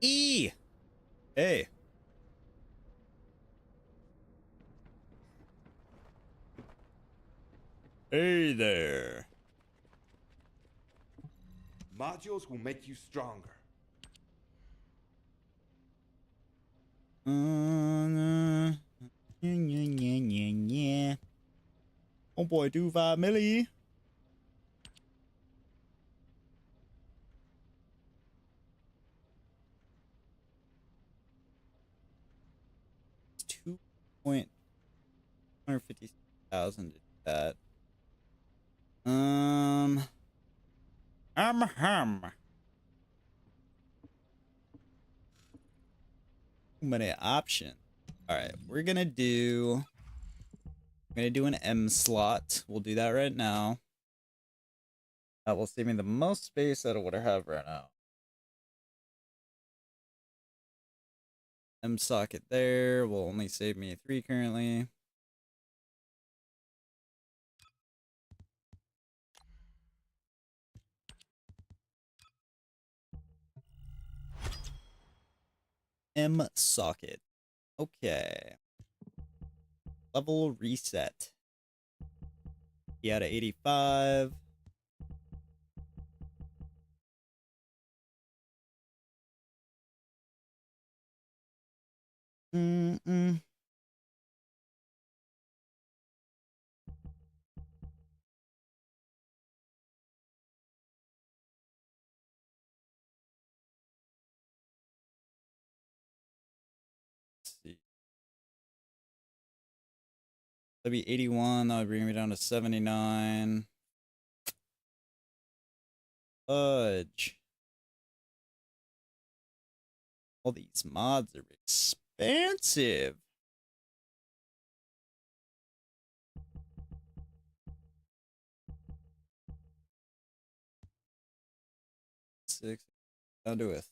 E. Hey. Hey there. Modules will make you stronger. Yeah, yeah, yeah, yeah, yeah. Oh boy, do 5 milli. It's 2,150,000 to do that. Hum. Too many options. All right, we're gonna do an M slot. We'll do that right now. That will save me the most space out of what I have right now. M socket there will only save me 3 currently. M socket. Okay. Level reset. He had a 85. Mm-mm. Let's see. That'd be 81. That would bring me down to 79. Fudge. All these mods are expensive. Six. Down to a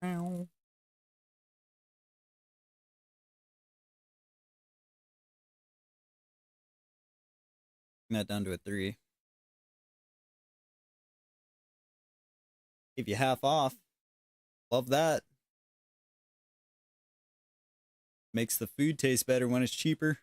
Ow. That down to a 3. Give you half off. Love that. Makes the food taste better when it's cheaper.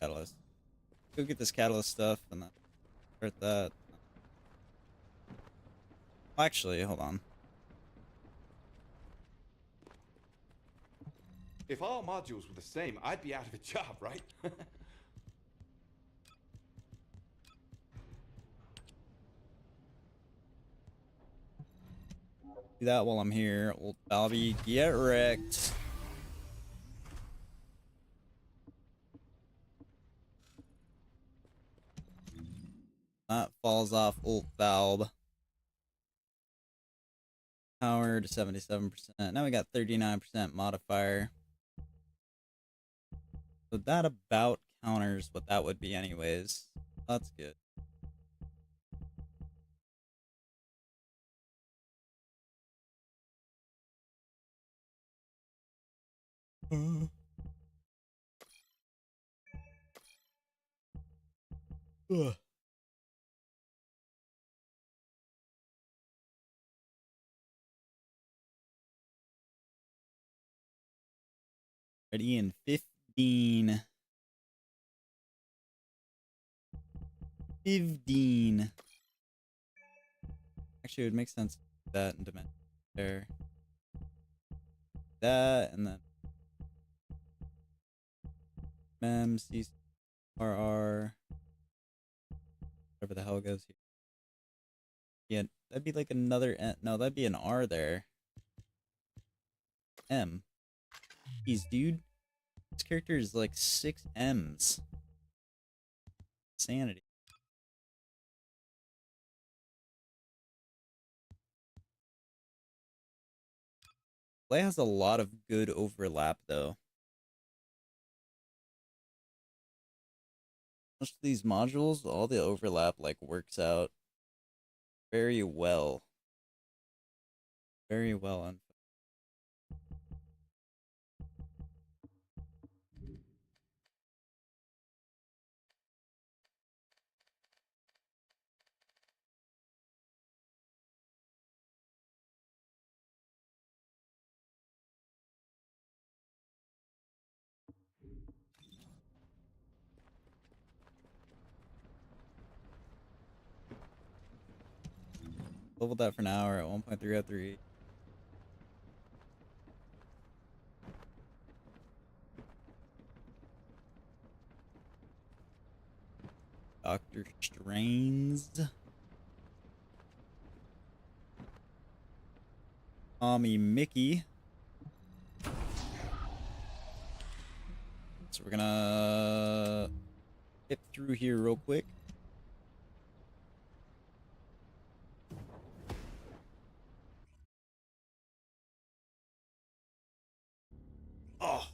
Catalyst. Go get this catalyst stuff and then start that. Actually, hold on. If all modules were the same, I'd be out of a job, right? Do that while I'm here. Old Balby, get wrecked. That falls off Old Valve. Power to 77%. Now we got 39% modifier. So that about counters what that would be anyways. That's good. Ugh. Ready in 15. 15. Actually, it would make sense to do that and dimension there. That and then mem c r r Whatever the hell goes here. Yeah, that'd be like another N. No, that'd be an R there. M. Jeez, dude. This character is like 6 M's. Insanity. Play has a lot of good overlap though. Most of these modules, all the overlap like works out very well. Very well. Leveled that for an hour at 1.3 out 3. Dr. Strains. Tommy Mickey. So we're gonna hit through here real quick. Oh,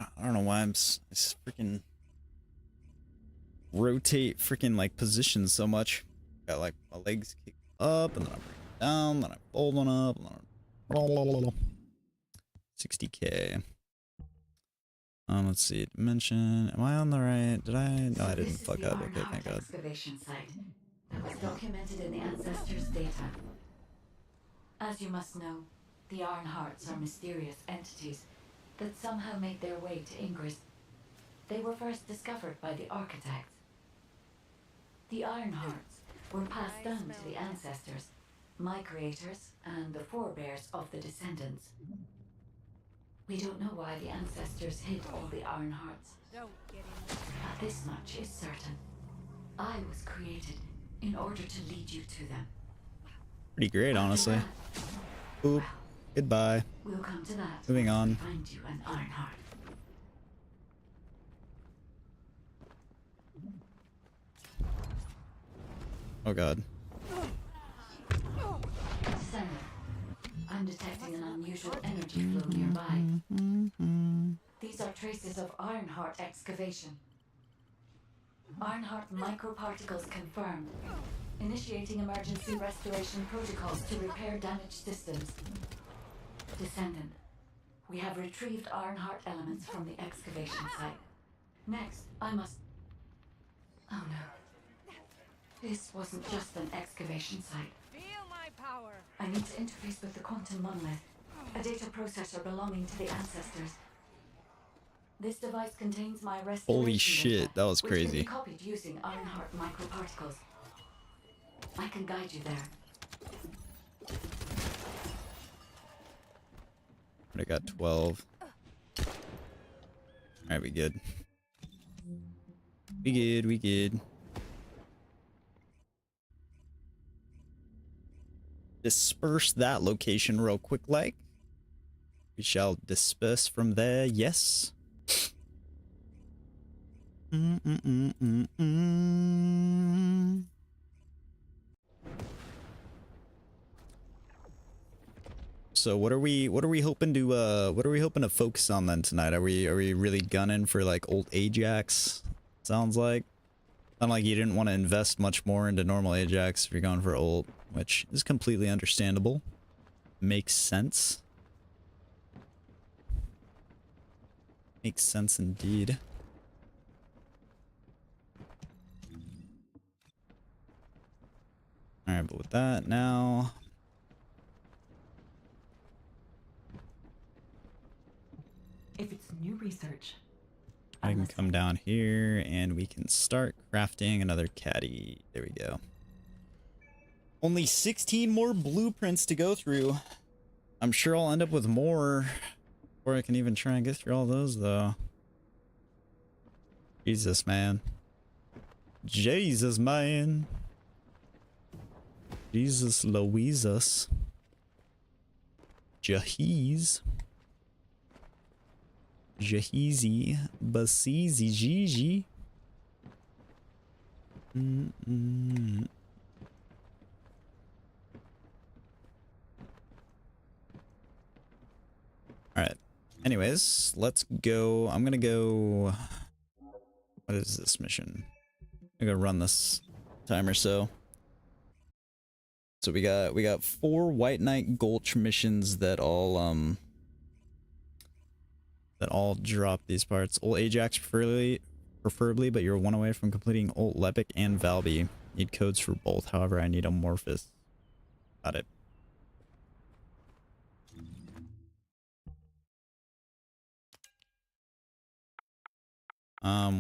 I don't know why I'm freaking rotate freaking like positions so much. Got like my legs kick up and then I bring it down, then I fold one up, and then 60k. Let's see. Dimension. Am I on the right? Did I? No, I didn't fuck up. Okay, thank God. Excavation site that was documented in the ancestors' data. As you must know, the Iron Hearts are mysterious entities that somehow made their way to Ingress. They were first discovered by the architects. The Iron Hearts were passed down to the ancestors, my creators, and the forebears of the Descendants. We don't know why the ancestors hid all the Iron Hearts. But this much is certain. I was created in order to lead you to them. Pretty great, honestly. Oop. Goodbye. We'll come to that. Moving on. Find you an Iron Heart. Oh God. Descendant, I'm detecting an unusual energy flow nearby. These are traces of Ironheart excavation. Ironheart microparticles confirmed. Initiating emergency restoration protocols to repair damaged systems. Descendant, we have retrieved Ironheart elements from the excavation site. Next, I must... Oh no. This wasn't just an excavation site. Feel my power. I need to interface with the quantum monolith, a data processor belonging to the ancestors. This device contains my restoration Holy shit, data, that was which can crazy. be copied using Ironheart microparticles. I can guide you there. I got 12. Alright, we good. We good. Disperse that location real quick like. We shall disperse from there, yes. So what are we hoping to focus on then tonight? Are we really gunning for like old Ajax? Sounds like. Sound like you didn't want to invest much more into normal Ajax if you're going for old, which is completely understandable. Makes sense. Makes sense indeed. Alright, but with that now, If it's new research, I can come down here and we can start crafting another caddy. There we go. Only 16 more blueprints to go through. I'm sure I'll end up with more before I can even try and get through all those though. Jesus, man. Jesus, man. Jesus Louisus. Jaheez. Jaheezy. Basizi Gigi. Alright. Anyways, let's go. I'm gonna go. What is this mission? I'm gonna run this time or so. So we got 4 White Knight Gulch missions that all drop these parts. Old Ajax preferably, but you're one away from completing Old Lepic and Valby. Need codes for both. However, I need Amorphous. Got it.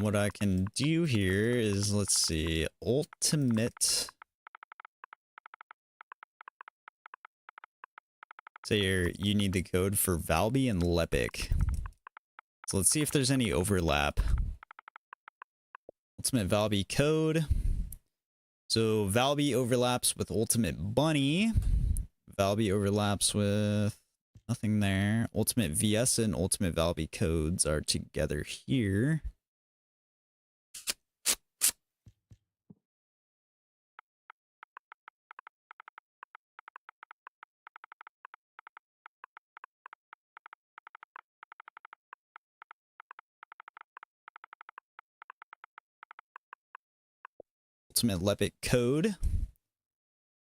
What I can do here is, let's see, ultimate. Say you need the code for Valby and Lepic. So let's see if there's any overlap. Ultimate Valby code. So Valby overlaps with Ultimate Bunny. Valby overlaps with nothing there. Ultimate VS and Ultimate Valby codes are together here. Ultimate Lepic code.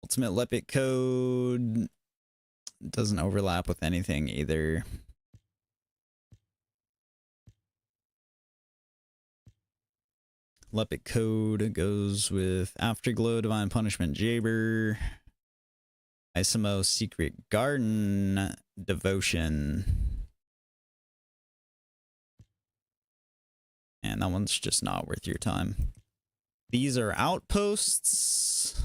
Ultimate Lepic code doesn't overlap with anything either. Lepic code goes with Afterglow, Divine Punishment, Jaber, Isomo, Secret Garden, Devotion. And that one's just not worth your time. These are outposts.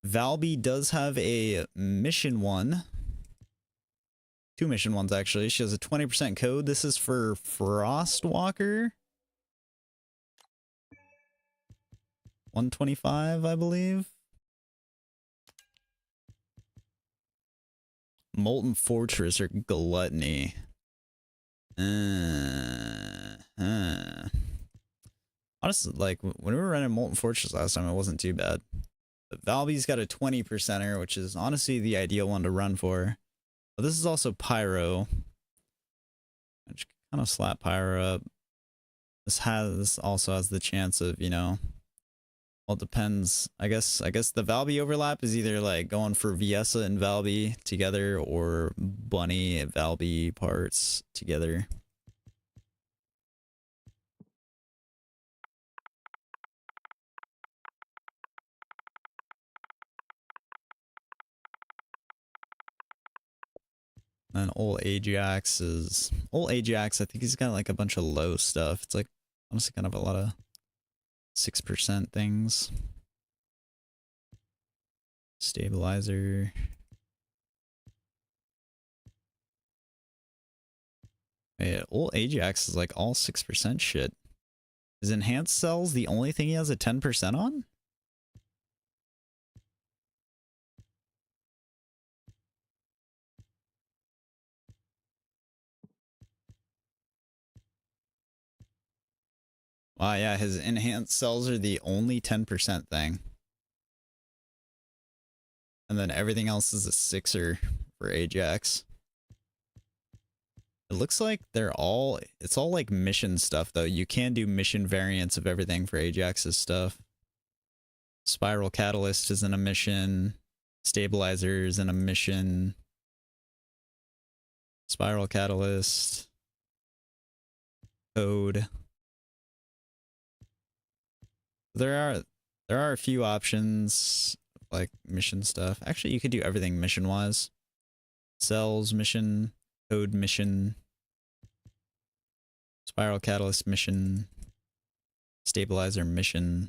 Valby does have a mission 1. 2 mission 1s actually. She has a 20% code. This is for Frostwalker. 125, I believe. Molten Fortress or Gluttony. Honestly, like, when we were running Molten Fortress last time, it wasn't too bad. But Valby's got a 20%er, which is honestly the ideal one to run for. But this is also Pyro. Which kind of slap Pyro up. This also has the chance of, you know, well, it depends. I guess the Valby overlap is either like going for Viessa and Valby together or Bunny Valby parts together. And old Ajax, I think he's got like a bunch of low stuff. It's like honestly kind of a lot of 6% things. Stabilizer. Yeah, old Ajax is like all 6% shit. Is enhanced cells the only thing he has a 10% on? Wow, yeah, his enhanced cells are the only 10% thing. And then everything else is a 6er for Ajax. It looks like it's all like mission stuff though. You can do mission variants of everything for Ajax's stuff. Spiral Catalyst is in a mission. Stabilizer is in a mission. Spiral Catalyst. Code. There are a few options like mission stuff. Actually, you could do everything mission wise. Cells mission, code mission, Spiral Catalyst mission, Stabilizer mission.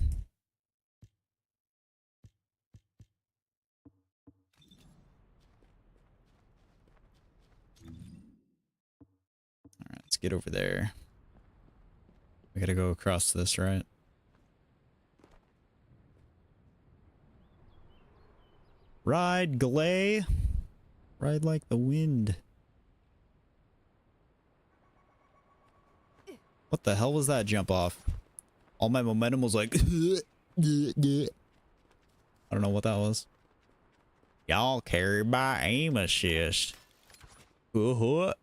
get over there. We gotta go across this, right? Ride, Glay. Ride like the wind. What the hell was that jump off? All my momentum was like... I don't know what that was. Y'all carry by aim assist. What's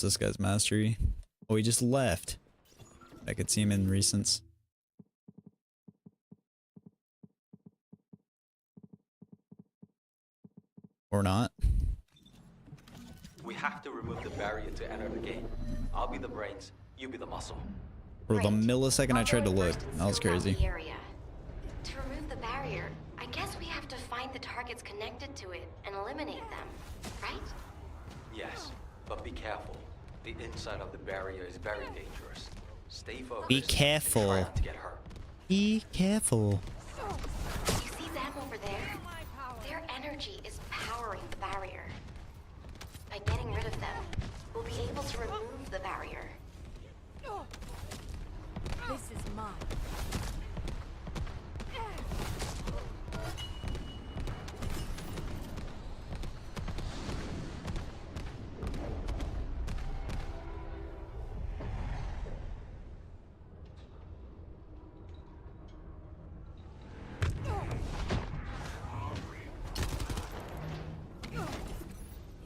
this guy's mastery? Oh, he just left. I could see him in recents. Or not. We have to remove the barrier to enter the game. I'll be the brains, you be the muscle. For the millisecond I tried to look, that was crazy. To remove the barrier, I guess we have to find the targets connected to it and eliminate them, right? Yes, but be careful. The inside of the barrier is very dangerous. Stay focused. Be careful. And try not to get hurt. Be careful. You see them over there? Their energy is powering the barrier. By getting rid of them, we'll be able to remove the barrier. This is mine.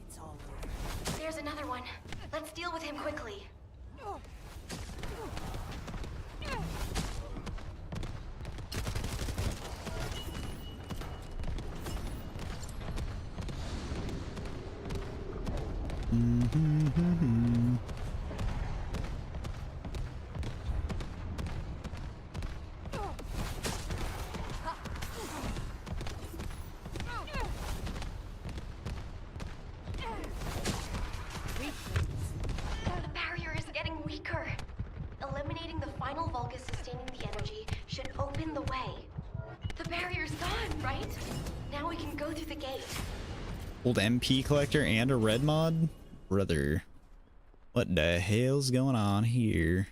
It's all over. There's another one. Let's deal with him quickly. The barrier is getting weaker. Eliminating the final Vulgus sustaining the energy should open the way. The barrier's gone, right? Now we can go through the gate. Old MP collector and a red mod? Brother. What the hell's going on here?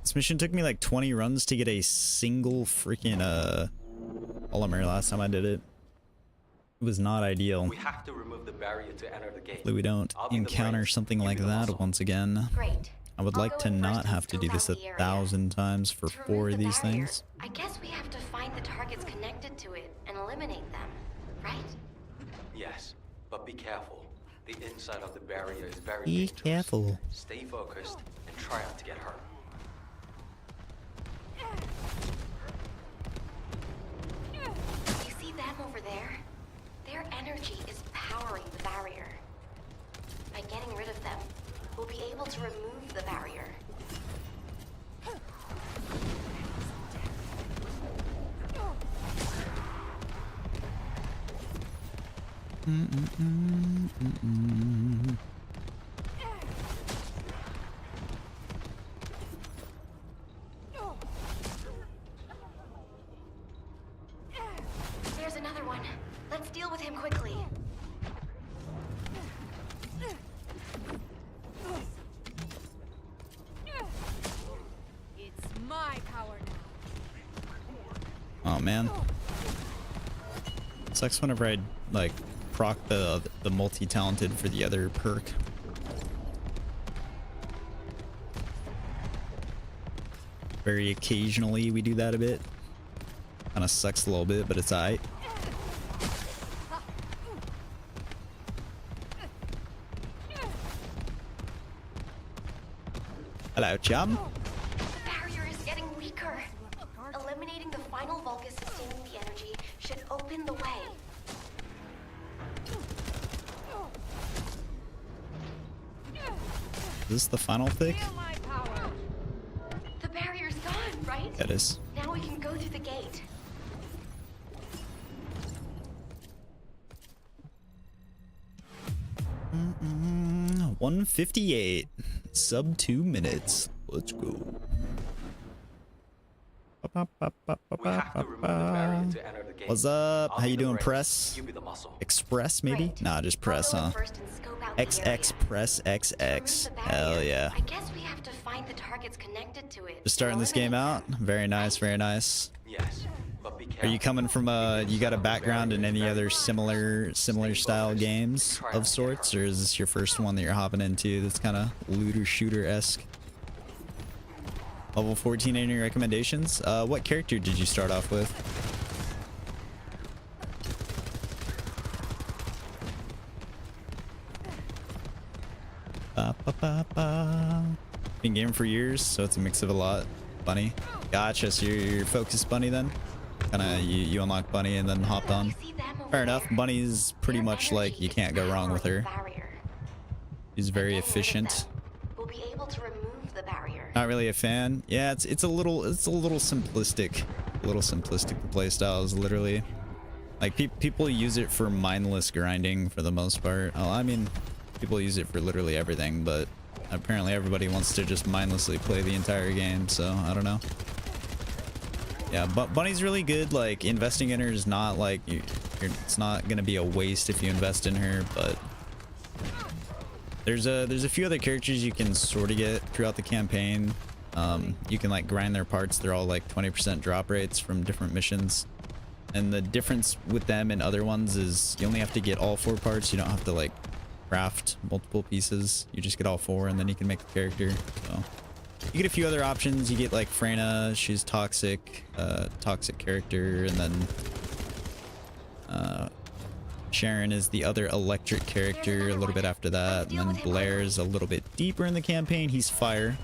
This mission took me like 20 runs to get a single freaking polymer last time I did it. It was not ideal. We have to remove the barrier to enter the game. Hopefully we don't I'll be the encounter brains, something you like be the that muscle. once again. Great. I would I'll like go to in not first have to and do scope this out the area. 1,000 times for To 4 remove of the these barrier, things. I guess we have to find the targets connected to it and eliminate them, right? Yes, but be careful. The inside of the barrier is very Be dangerous. careful. Stay focused and try not to get hurt. You see them over there? Their energy is powering the barrier. By getting rid of them, we'll be able to remove the barrier. There's another one. Let's deal with him quickly. It's my power now. Oh man. Sucks whenever I like proc the multi-talented for the other perk. Very occasionally we do that a bit. Kinda sucks a little bit, but it's alright. Hello, chum. The barrier is getting weaker. Eliminating the final Vulgus sustaining the energy should open the way. Is this the final pick? Feel my power. The barrier's gone, right? That is. Now we can go through the gate. 158. Sub 2 minutes. Let's go. We have to remove the barrier to enter the game. What's up? I'll How be you the doing, brains, press? You be the muscle. Express, maybe? Right. Nah, just press, I'll huh? go in first and scope out the XX, area. press To remove XX. the Hell barrier, yeah. I guess we have to find the targets connected to it. Just starting and this game out. eliminate them. Very nice, very nice. Yes, but be Are careful. you coming from you got a background in any other similar style games of sorts, or is this your first one that you're hopping into that's kind of looter shooter-esque? Level 14, any recommendations? What character did you start off with? Ba, ba, ba, ba. Been gaming for years, so it's a mix of a lot. Bunny. Gotcha, so you're focused Bunny then? Kinda, you unlock Bunny and then hopped on. You see them over Fair enough. there? Bunny's pretty Their much like, energy you is can't go wrong with her. powering the barrier. She's very Getting rid of efficient. them, we'll be able to remove the barrier. Not really a fan. Yeah, it's a little simplistic. A little simplistic. The playstyle is literally like people use it for mindless grinding for the most part. Oh, I mean, people use it for literally everything, but apparently everybody wants to just mindlessly play the entire game, so I don't know. Yeah, but Bunny's really good. Like, investing in her is not like it's not gonna be a waste if you invest in her, but there's a few other characters you can sort of get throughout the campaign. You can like grind their parts. They're all like 20% drop rates from different missions. And the difference with them and other ones is you only have to get all 4 parts. You don't have to like craft multiple pieces. You just get all 4 and then you can make the character. So you get a few other options. You get like Freyna, she's toxic character, and then Sharon is the other electric character a little bit after that, and then Blair's a little bit deeper in the campaign. He's fire.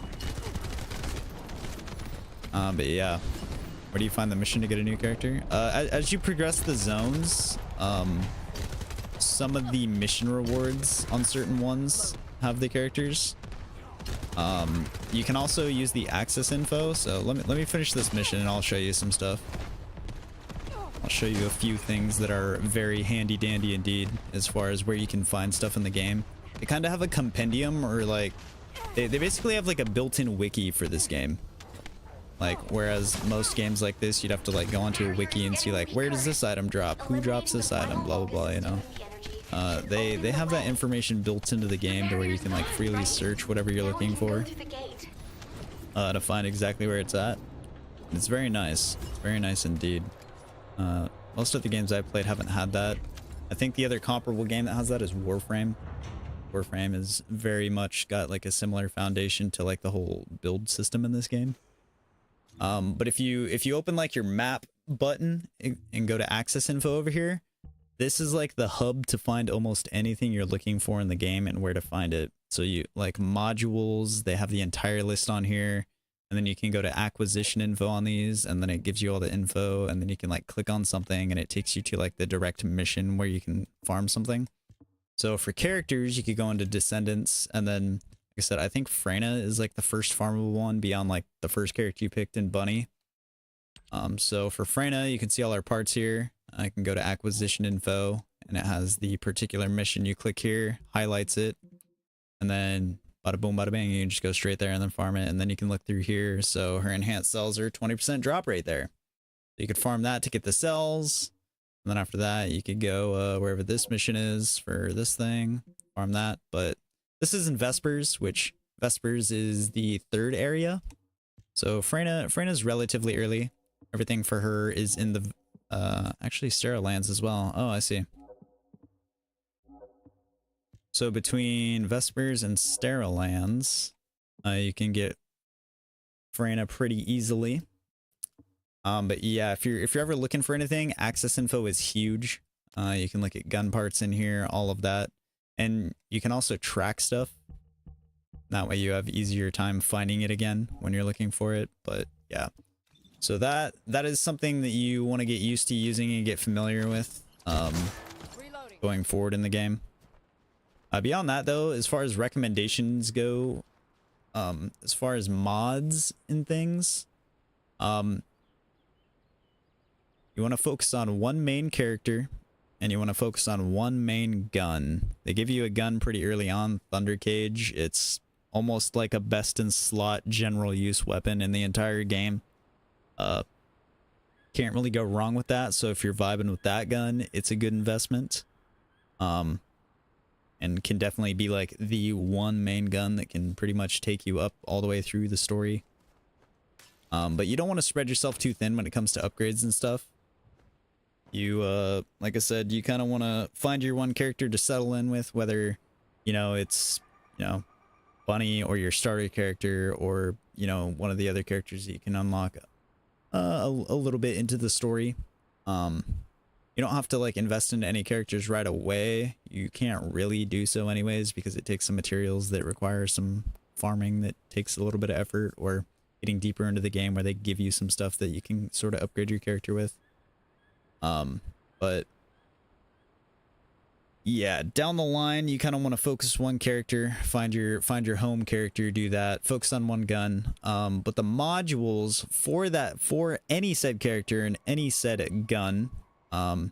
But yeah, where do you find the mission to get a new character? As you progress the zones, some of the mission rewards on certain ones have the characters. You can also use the access info. So let me finish this mission and I'll show you some stuff. I'll show you a few things that are very handy dandy indeed as far as where you can find stuff in the game. They kind of have a compendium, or like they basically have like a built-in wiki for this game. Like, whereas most games like this, you'd have to like go onto a wiki and see like, where does this item drop? Who drops this item? Blah, blah, blah, you know. They have that information built into the game to where you can like freely search whatever you're looking for to find exactly where it's at. And it's very nice. It's very nice indeed. Most of the games I've played haven't had that. I think the other comparable game that has that is Warframe. Warframe is very much got like a similar foundation to like the whole build system in this game. But if you open like your map button and go to access info over here, this is like the hub to find almost anything you're looking for in the game and where to find it. So you like modules, they have the entire list on here, and then you can go to acquisition info on these, and then it gives you all the info, and then you can like click on something and it takes you to like the direct mission where you can farm something. So for characters, you could go into Descendants, and then like I said, I think Freyna is like the first farmable one beyond like the first character you picked in Bunny. So for Freyna, you can see all our parts here. I can go to acquisition info, and it has the particular mission. You click here, highlights it, and then bada boom, bada bang, you can just go straight there and then farm it. And then you can look through here. So her enhanced cells are 20% drop rate there. So you could farm that to get the cells. And then after that, you could go wherever this mission is for this thing, farm that. But this is in Vespers, which Vespers is the 3rd area. So Freyna's relatively early. Everything for her is in the actually Sterile Lands as well. Oh, I see. So between Vespers and Sterile Lands, you can get Freyna pretty easily. But yeah, if you're ever looking for anything, access info is huge. You can look at gun parts in here, all of that, and you can also track stuff. That way you have easier time finding it again when you're looking for it. But yeah, so that is something that you want to get used to using and get familiar with going forward in the game. Beyond that though, as far as recommendations go, as far as mods and things, you want to focus on one main character, and you want to focus on one main gun. They give you a gun pretty early on, Thunder Cage. It's almost like a best in slot general use weapon in the entire game. Can't really go wrong with that. So if you're vibing with that gun, it's a good investment. And can definitely be like the one main gun that can pretty much take you up all the way through the story. But you don't want to spread yourself too thin when it comes to upgrades and stuff. You, like I said, you kind of want to find your one character to settle in with, whether, you know, it's, you know, Bunny or your starter character, or, you know, one of the other characters that you can unlock a little bit into the story. You don't have to like invest into any characters right away. You can't really do so anyways, because it takes some materials that require some farming that takes a little bit of effort, or getting deeper into the game where they give you some stuff that you can sort of upgrade your character with. But yeah, down the line, you kind of want to focus one character, find your home character, do that, focus on one gun. But the modules for any said character and any said gun, the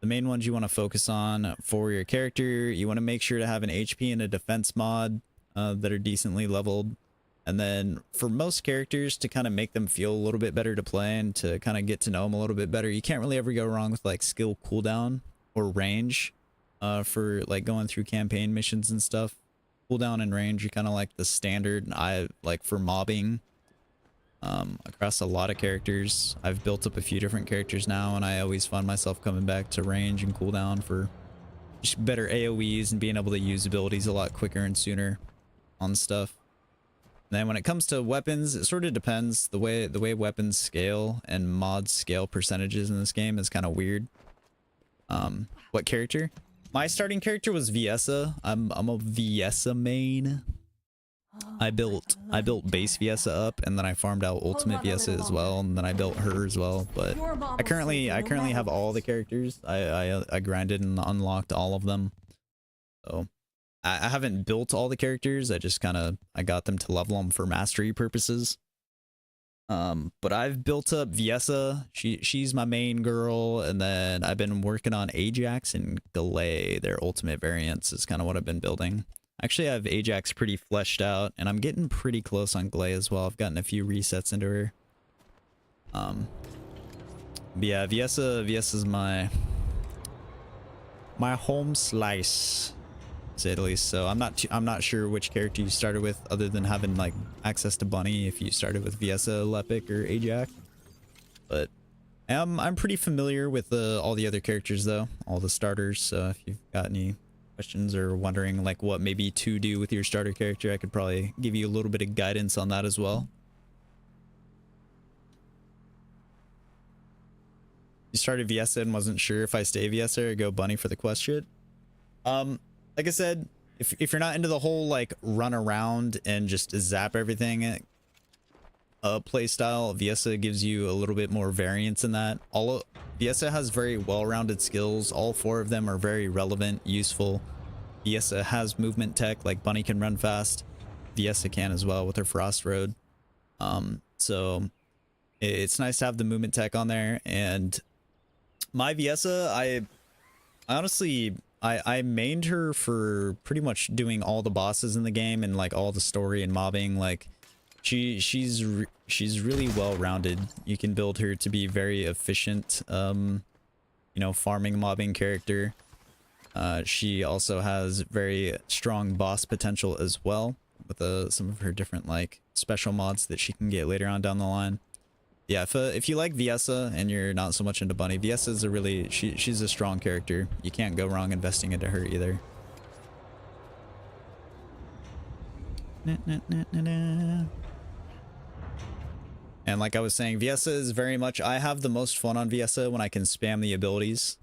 main ones you want to focus on for your character, you want to make sure to have an HP and a defense mod that are decently leveled. And then for most characters, to kind of make them feel a little bit better to play and to kind of get to know them a little bit better, you can't really ever go wrong with like skill cooldown or range for like going through campaign missions and stuff. Cooldown and range are kind of like the standard. I like for mobbing across a lot of characters. I've built up a few different characters now, and I always find myself coming back to range and cooldown for just better AoEs and being able to use abilities a lot quicker and sooner on stuff. And then when it comes to weapons, it sort of depends. The way weapons scale and mods scale percentages in this game is kind of weird. What character? My starting character was Viessa. I'm a Viessa main. I built base Viessa up, and then I farmed out ultimate Viessa as well, and then I built her as well. But I currently have all the characters. I grinded and unlocked all of them. So I haven't built all the characters. I just I got them to level them for mastery purposes. But I've built up Viessa. She's my main girl, and then I've been working on Ajax and Galay. Their ultimate variants is kind of what I've been building. Actually, I have Ajax pretty fleshed out, and I'm getting pretty close on Galay as well. I've gotten a few resets into her. But yeah, Viessa's my home slice, to say the least. So I'm not sure which character you started with, other than having like access to Bunny if you started with Viessa, Lepic, or Ajax. But I'm pretty familiar with all the other characters though, all the starters. So if you've got any questions or wondering like what maybe to do with your starter character, I could probably give you a little bit of guidance on that as well. You started Viessa and wasn't sure if I stay Viessa or go Bunny for the quest shit. Like I said, if you're not into the whole like run around and just zap everything play style, Viessa gives you a little bit more variance in that. Viessa has very well-rounded skills. All four of them are very relevant, useful. Viessa has movement tech, like Bunny can run fast. Viessa can as well with her Frost Road. So it's nice to have the movement tech on there. And my Viessa, I honestly mained her for pretty much doing all the bosses in the game and like all the story and mobbing. Like she's really well-rounded. You can build her to be very efficient, you know, farming mobbing character. She also has very strong boss potential as well, with some of her different like special mods that she can get later on down the line. Yeah, if you like Viessa and you're not so much into Bunny, Viessa is she's a strong character. You can't go wrong investing into her either. And like I was saying, Viessa is very much, I have the most fun on Viessa when I can spam the abilities.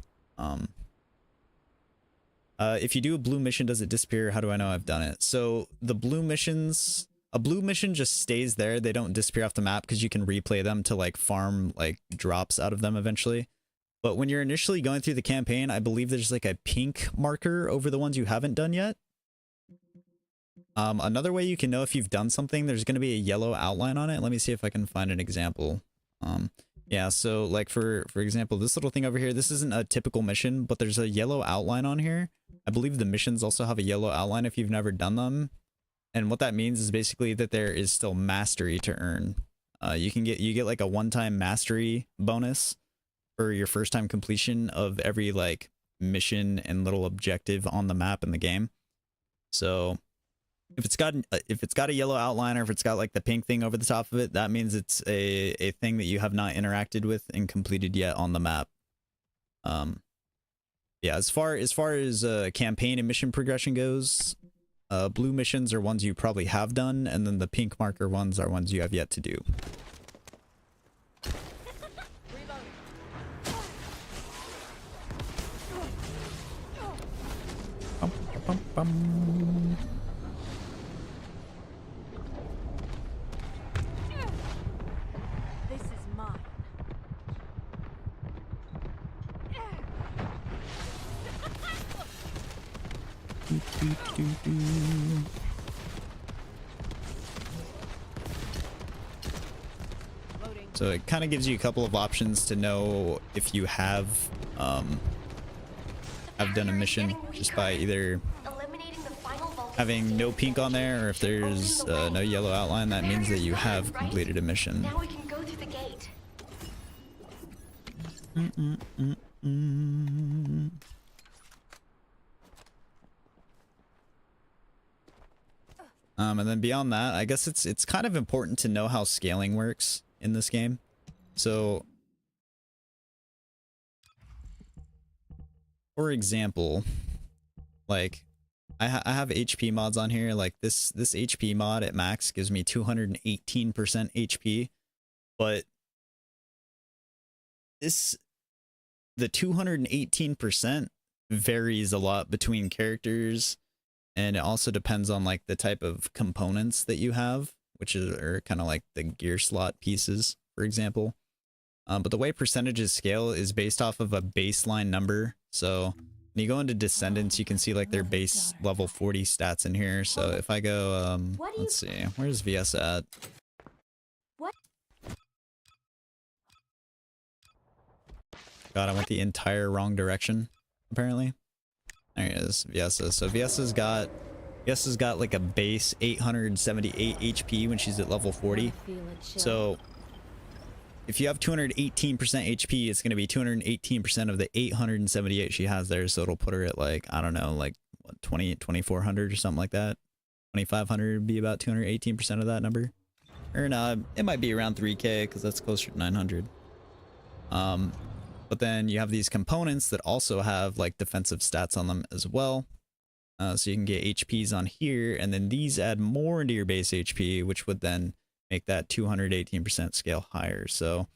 If you do a blue mission, does it disappear? How do I know I've done it? So the blue missions, a blue mission just stays there. They don't disappear off the map because you can replay them to like farm like drops out of them eventually. But when you're initially going through the campaign, I believe there's like a pink marker over the ones you haven't done yet. Another way you can know if you've done something, there's going to be a yellow outline on it. Let me see if I can find an example. Yeah, so like for example, this little thing over here, this isn't a typical mission, but there's a yellow outline on here. I believe the missions also have a yellow outline if you've never done them. And what that means is basically that there is still mastery to earn. You get like a one-time mastery bonus for your first time completion of every like mission and little objective on the map in the game. So if it's got a yellow outline, or if it's got like the pink thing over the top of it, that means it's a thing that you have not interacted with and completed yet on the map. Yeah, as far as campaign and mission progression goes, blue missions are ones you probably have done, and then the pink marker ones are ones you have yet to do. Bum, bum, bum. This is mine. Do, do, do, do. Loading. So it kind of gives you a couple of options to know if you have done a mission just by either Eliminating the final Vulcan having no pink on there, or if there's no yellow outline, that means that you have completed a mission. Now we can go through the gate. And then beyond that, I guess it's kind of important to know how scaling works in this game. So, for example, like I have HP mods on here. Like this HP mod at max gives me 218% HP, but the 218% varies a lot between characters, and it also depends on like the type of components that you have, which are kind of like the gear slot pieces, for example. But the way percentages scale is based off of a baseline number. So when you go into Descendants, you can see like their base level 40 stats in here. So if I go, let's see, where's VS at? What? God, I went the entire wrong direction, apparently. There it is, VS. So VS has got like a base 878 HP when she's at level 40. So if you have 218% HP, it's going to be 218% of the 878 she has there. So it'll put her at like, I don't know, like what, 2400 or something like that. 2500 would be about 218% of that number. Or no, it might be around 3k because that's closer to 900. But then you have these components that also have like defensive stats on them as well. So you can get HPs on here, and then these add more into your base HP, which would then make that 218% scale higher. So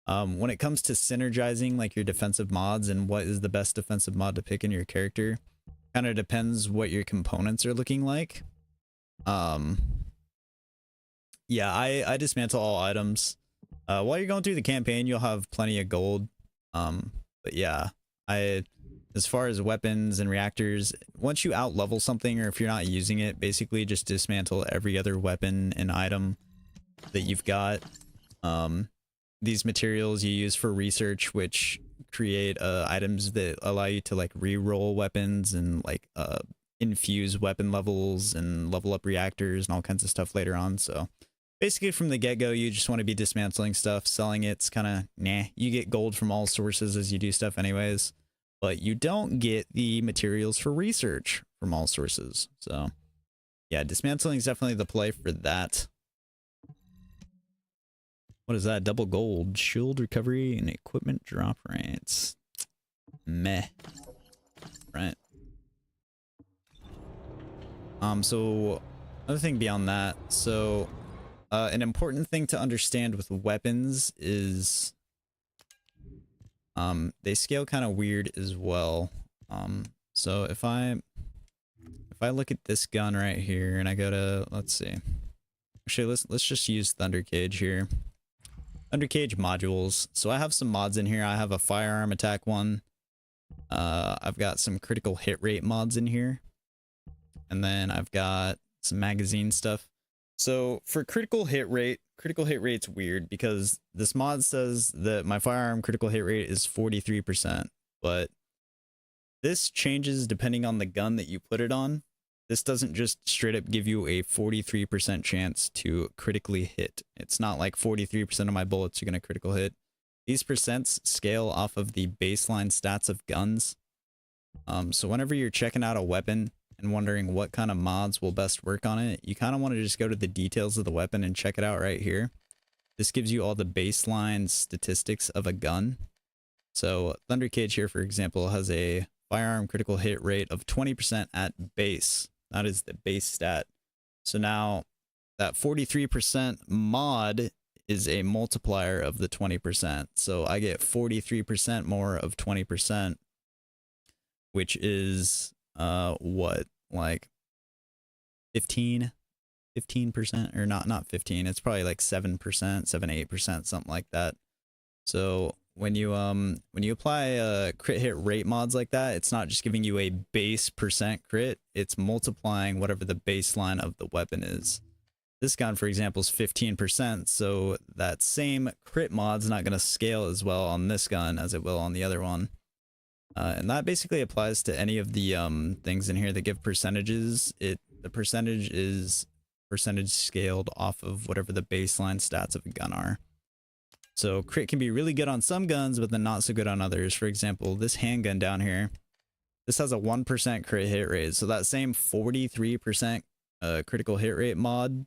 when it comes to synergizing like your defensive mods and what is the best defensive mod to pick in your character, kind of depends what your components are looking like. Yeah, I dismantle all items. While you're going through the campaign, you'll have plenty of gold. But yeah, as far as weapons and reactors, once you out level something, or if you're not using it, basically just dismantle every other weapon and item that you've got. These materials you use for research, which create items that allow you to like re-roll weapons and like infuse weapon levels and level up reactors and all kinds of stuff later on. So basically from the get-go, you just want to be dismantling stuff. Selling it's kind of nah. You get gold from all sources as you do stuff anyways, but you don't get the materials for research from all sources. So yeah, dismantling is definitely the play for that. What is that? Double gold, shield recovery, and equipment drop rates. Meh. Right. So another thing beyond that, so an important thing to understand with weapons is they scale kind of weird as well. So if I look at this gun right here and I go to, let's see, actually let's just use Thunder Cage here. Thunder Cage modules. So I have some mods in here. I have a firearm attack one. I've got some critical hit rate mods in here. And then I've got some magazine stuff. So for critical hit rate's weird because this mod says that my firearm critical hit rate is 43%, but this changes depending on the gun that you put it on. this doesn't just straight up give you a 43% chance to critically hit. It's not like 43% of my bullets are going to critical hit. These percents scale off of the baseline stats of guns. So whenever you're checking out a weapon and wondering what kind of mods will best work on it, you kind of want to just go to the details of the weapon and check it out right here. This gives you all the baseline statistics of a gun. So Thunder Cage here, for example, has a firearm critical hit rate of 20% at base. That is the base stat. So now that 43% mod is a multiplier of the 20%. So I get 43% more of 20%, which is what, like 15%, or not 15. It's probably like 7%, 7-8%, something like that. So when you apply crit hit rate mods like that, it's not just giving you a base percent crit, it's multiplying whatever the baseline of the weapon is. This gun, for example, is 15%, so that same crit mod's not going to scale as well on this gun as it will on the other one. And that basically applies to any of the things in here that give percentages. The percentage is percentage scaled off of whatever the baseline stats of a gun are. So crit can be really good on some guns, but then not so good on others. For example, this handgun down here, this has a 1% crit hit rate. So that same 43% critical hit rate mod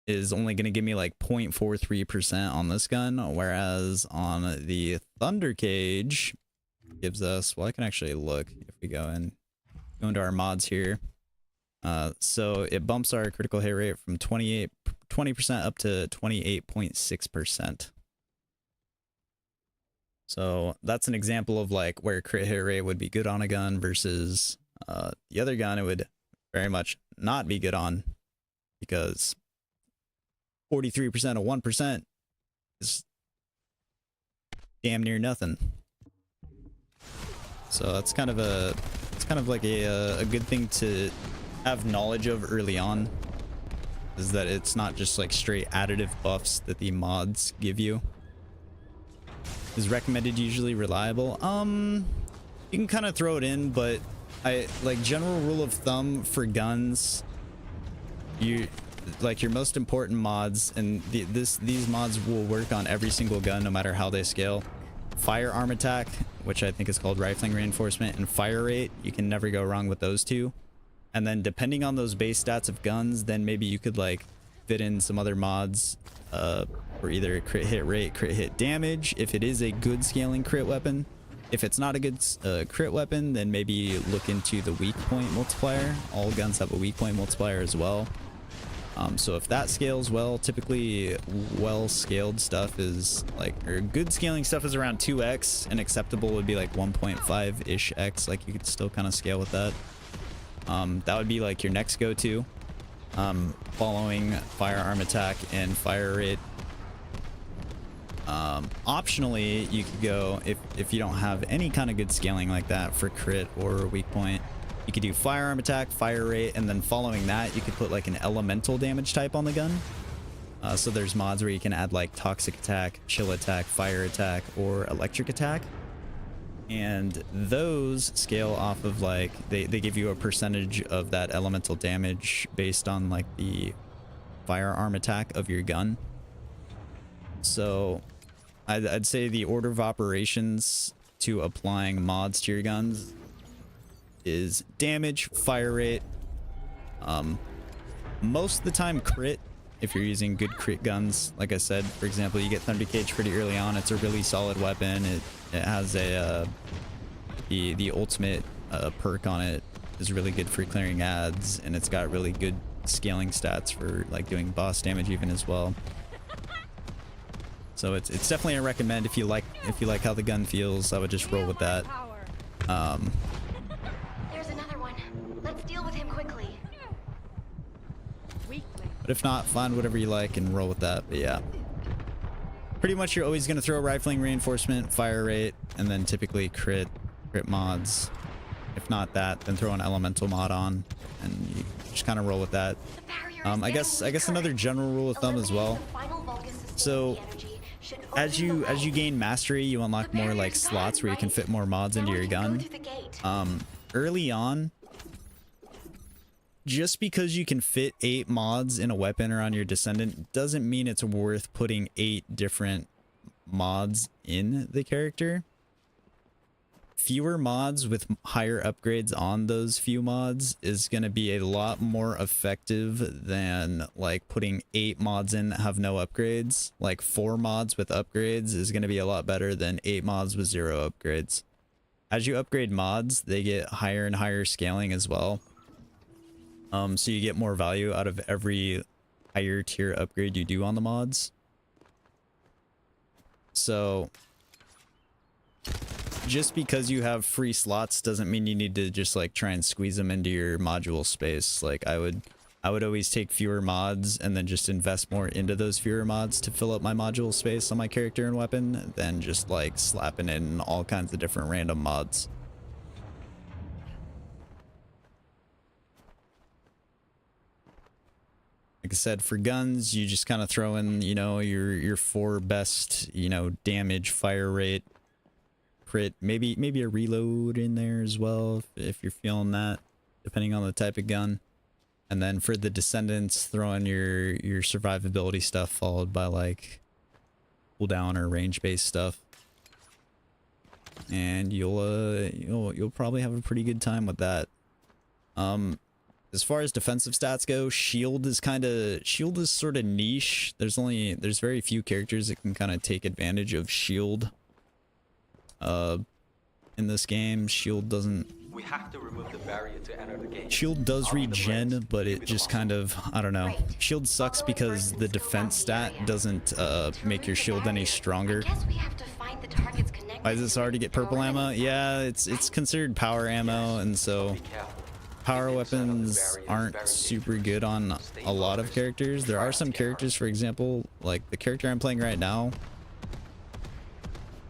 is only going to give me like 0.43% on this gun, whereas on the Thunder Cage gives us, well, I can actually look if we go into our mods here. So it bumps our critical hit rate from 20% up to 28.6%. So that's an example of like where crit hit rate would be good on a gun versus the other gun it would very much not be good on, because 43% of 1% is damn near nothing. So that's kind of like a good thing to have knowledge of early on, is that it's not just like straight additive buffs that the mods give you. Is recommended usually reliable? You can kind of throw it in, but I like general rule of thumb for guns, you like your most important mods, and these mods will work on every single gun no matter how they scale. Firearm attack, which I think is called rifling reinforcement, and fire rate, you can never go wrong with those two. And then depending on those base stats of guns, then maybe you could like fit in some other mods for either crit hit rate, crit hit damage, if it is a good scaling crit weapon. If it's not a good crit weapon, then maybe look into the weak point multiplier. All guns have a weak point multiplier as well. So if that scales well, typically well scaled stuff is like, or good scaling stuff is around 2x, and acceptable would be like 1.5-ish x. Like you could still kind of scale with that. That would be like your next go-to, following firearm attack and fire rate. Optionally, you could go, if you don't have any kind of good scaling like that for crit or weak point, you could do firearm attack, fire rate, and then following that, you could put like an elemental damage type on the gun. So there's mods where you can add like toxic attack, chill attack, fire attack, or electric attack. And those scale off of like, they give you a percentage of that elemental damage based on like the firearm attack of your gun. So I'd say the order of operations to applying mods to your guns is damage, fire rate, most of the time crit if you're using good crit guns. Like I said, for example, you get Thunder Cage pretty early on. It's a really solid weapon. It has a the ultimate perk on it is really good for clearing ads, and it's got really good scaling stats for like doing boss damage even as well. So it's definitely a recommend if you like how the gun feels. I would just roll with that. There's another one. Let's deal with him quickly. But if not, find whatever you like and roll with that. But yeah, pretty much you're always going to throw rifling reinforcement, fire rate, and then typically crit mods. If not that, then throw an elemental mod on, and you just kind of roll with that. I guess another general rule of thumb as well. So as you gain mastery, you unlock more like slots where you can fit more mods into your gun. Early on, just because you can fit 8 mods in a weapon or on your Descendant doesn't mean it's worth putting 8 different mods in the character. Fewer mods with higher upgrades on those few mods is going to be a lot more effective than like putting 8 mods in that have no upgrades. Like 4 mods with upgrades is going to be a lot better than 8 mods with 0 upgrades. As you upgrade mods, they get higher and higher scaling as well. So you get more value out of every higher tier upgrade you do on the mods. So just because you have free slots doesn't mean you need to just like try and squeeze them into your module space. Like I would always take fewer mods and then just invest more into those fewer mods to fill up my module space on my character and weapon than just like slapping in all kinds of different random mods. Like I said, for guns, you just kind of throw in, you know, your 4 best, you know, damage, fire rate, crit, maybe a reload in there as well if you're feeling that, depending on the type of gun. And then for the Descendants, throw in your survivability stuff followed by like cooldown or range based stuff. And you'll probably have a pretty good time with that. As far as defensive stats go, shield is sort of niche. There's very few characters that can kind of take advantage of shield. In this game, shield doesn't. We have to remove the barrier to enter the game. Shield does regen, but it just kind of, I don't know. Shield sucks because the defense stat doesn't make your shield any stronger. Why is this hard to get purple ammo? Yeah, it's considered power ammo, and so power weapons aren't super good on a lot of characters. There are some characters, for example, like the character I'm playing right now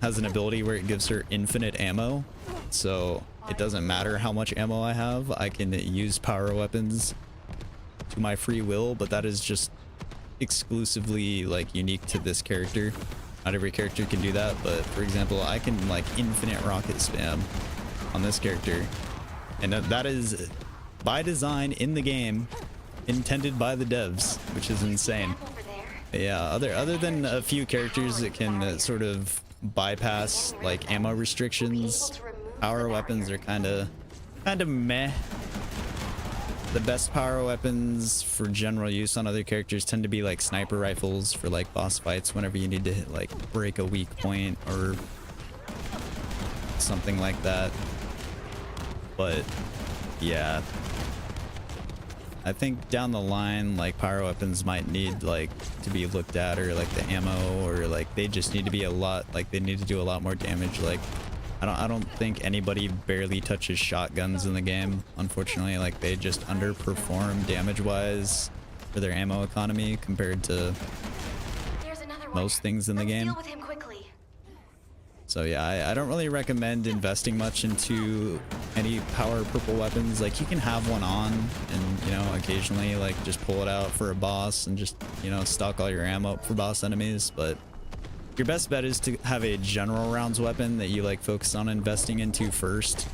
has an ability where it gives her infinite ammo, so it doesn't matter how much ammo I have. I can use power weapons to my free will, but that is just exclusively like unique to this character. Not every character can do that, but for example, I can like infinite rocket spam on this character, and that is by design in the game, intended by the devs, which is insane. Yeah, other than a few characters that can sort of bypass like ammo restrictions, power weapons are kind of meh. The best power weapons for general use on other characters tend to be like sniper rifles for like boss fights whenever you need to hit, like break a weak point or something like that. But yeah, I think down the line, like power weapons might need like to be looked at, or like the ammo, or like they just need to be a lot, like they need to do a lot more damage. Like I don't think anybody barely touches shotguns in the game, unfortunately. Like they just underperform damage wise for their ammo economy compared to most things in the game. So yeah, I don't really recommend investing much into any power purple weapons. Like you can have one on and, you know, occasionally like just pull it out for a boss and just, you know, stock all your ammo up for boss enemies. But your best bet is to have a general rounds weapon that you like focus on investing into first.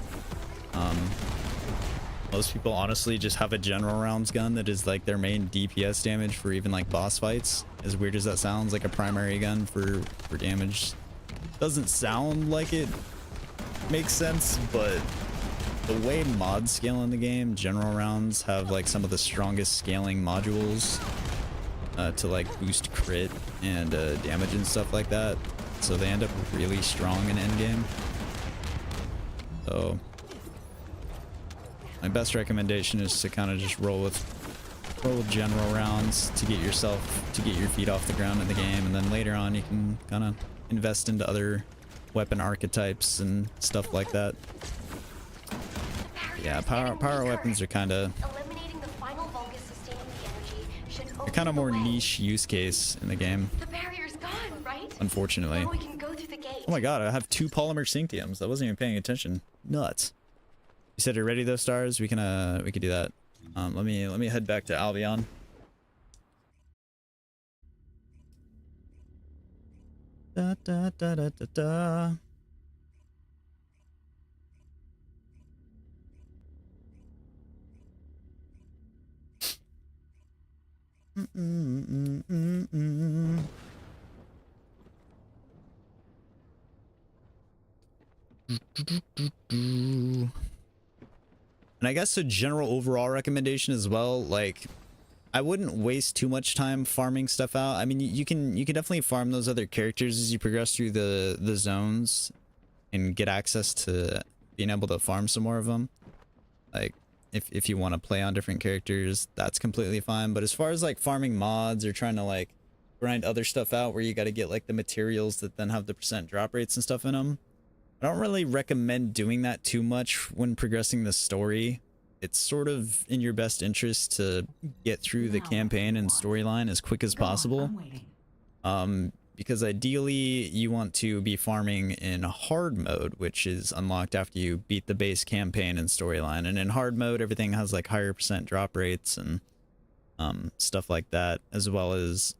Most people honestly just have a general rounds gun that is like their main DPS damage for even like boss fights. As weird as that sounds, like a primary gun for damage. Doesn't sound like it makes sense, but the way mods scale in the game, general rounds have like some of the strongest scaling modules to like boost crit and damage and stuff like that. So they end up really strong in endgame. So my best recommendation is to kind of just roll with general rounds to get your feet off the ground in the game, and then later on you can kind of invest into other weapon archetypes and stuff like that. Yeah, power weapons are kind of more niche use case in the game. Unfortunately. Oh my god, I have 2 polymer synctiums. I wasn't even paying attention. Nuts. You said you're ready though, Stars? We can do that. Let me head back to Albion. Da da da da da da. And I guess a general overall recommendation as well, like I wouldn't waste too much time farming stuff out. I mean, you can definitely farm those other characters as you progress through the zones and get access to being able to farm some more of them. Like if you want to play on different characters, that's completely fine. But as far as like farming mods or trying to like grind other stuff out where you got to get like the materials that then have the percent drop rates and stuff in them, I don't really recommend doing that too much when progressing the story. It's sort of in your best interest to get through the campaign and storyline as quick as possible. Because ideally you want to be farming in hard mode, which is unlocked after you beat the base campaign and storyline. And in hard mode, everything has like higher percent drop rates and stuff like that, as well as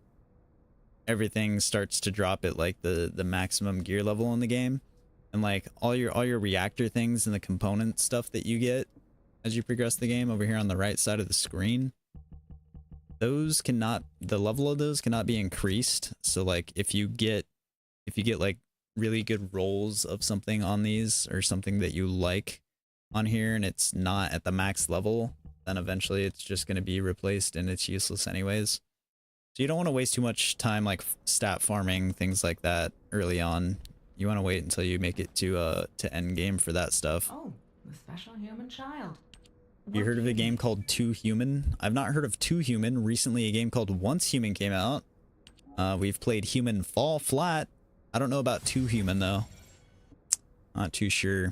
everything starts to drop at like the maximum gear level in the game. And like all your reactor things and the component stuff that you get as you progress the game over here on the right side of the screen, those cannot, the level of those cannot be increased. So like if you get like really good rolls of something on these or something that you like on here and it's not at the max level, then eventually it's just going to be replaced and it's useless anyways. So you don't want to waste too much time like stat farming, things like that early on. You want to wait until you make it to end game for that stuff. Oh, the special human child. You heard of a game called 2 Human? I've not heard of 2 Human. Recently a game called Once Human came out. We've played Human Fall Flat. I don't know about 2 Human though. Not too sure.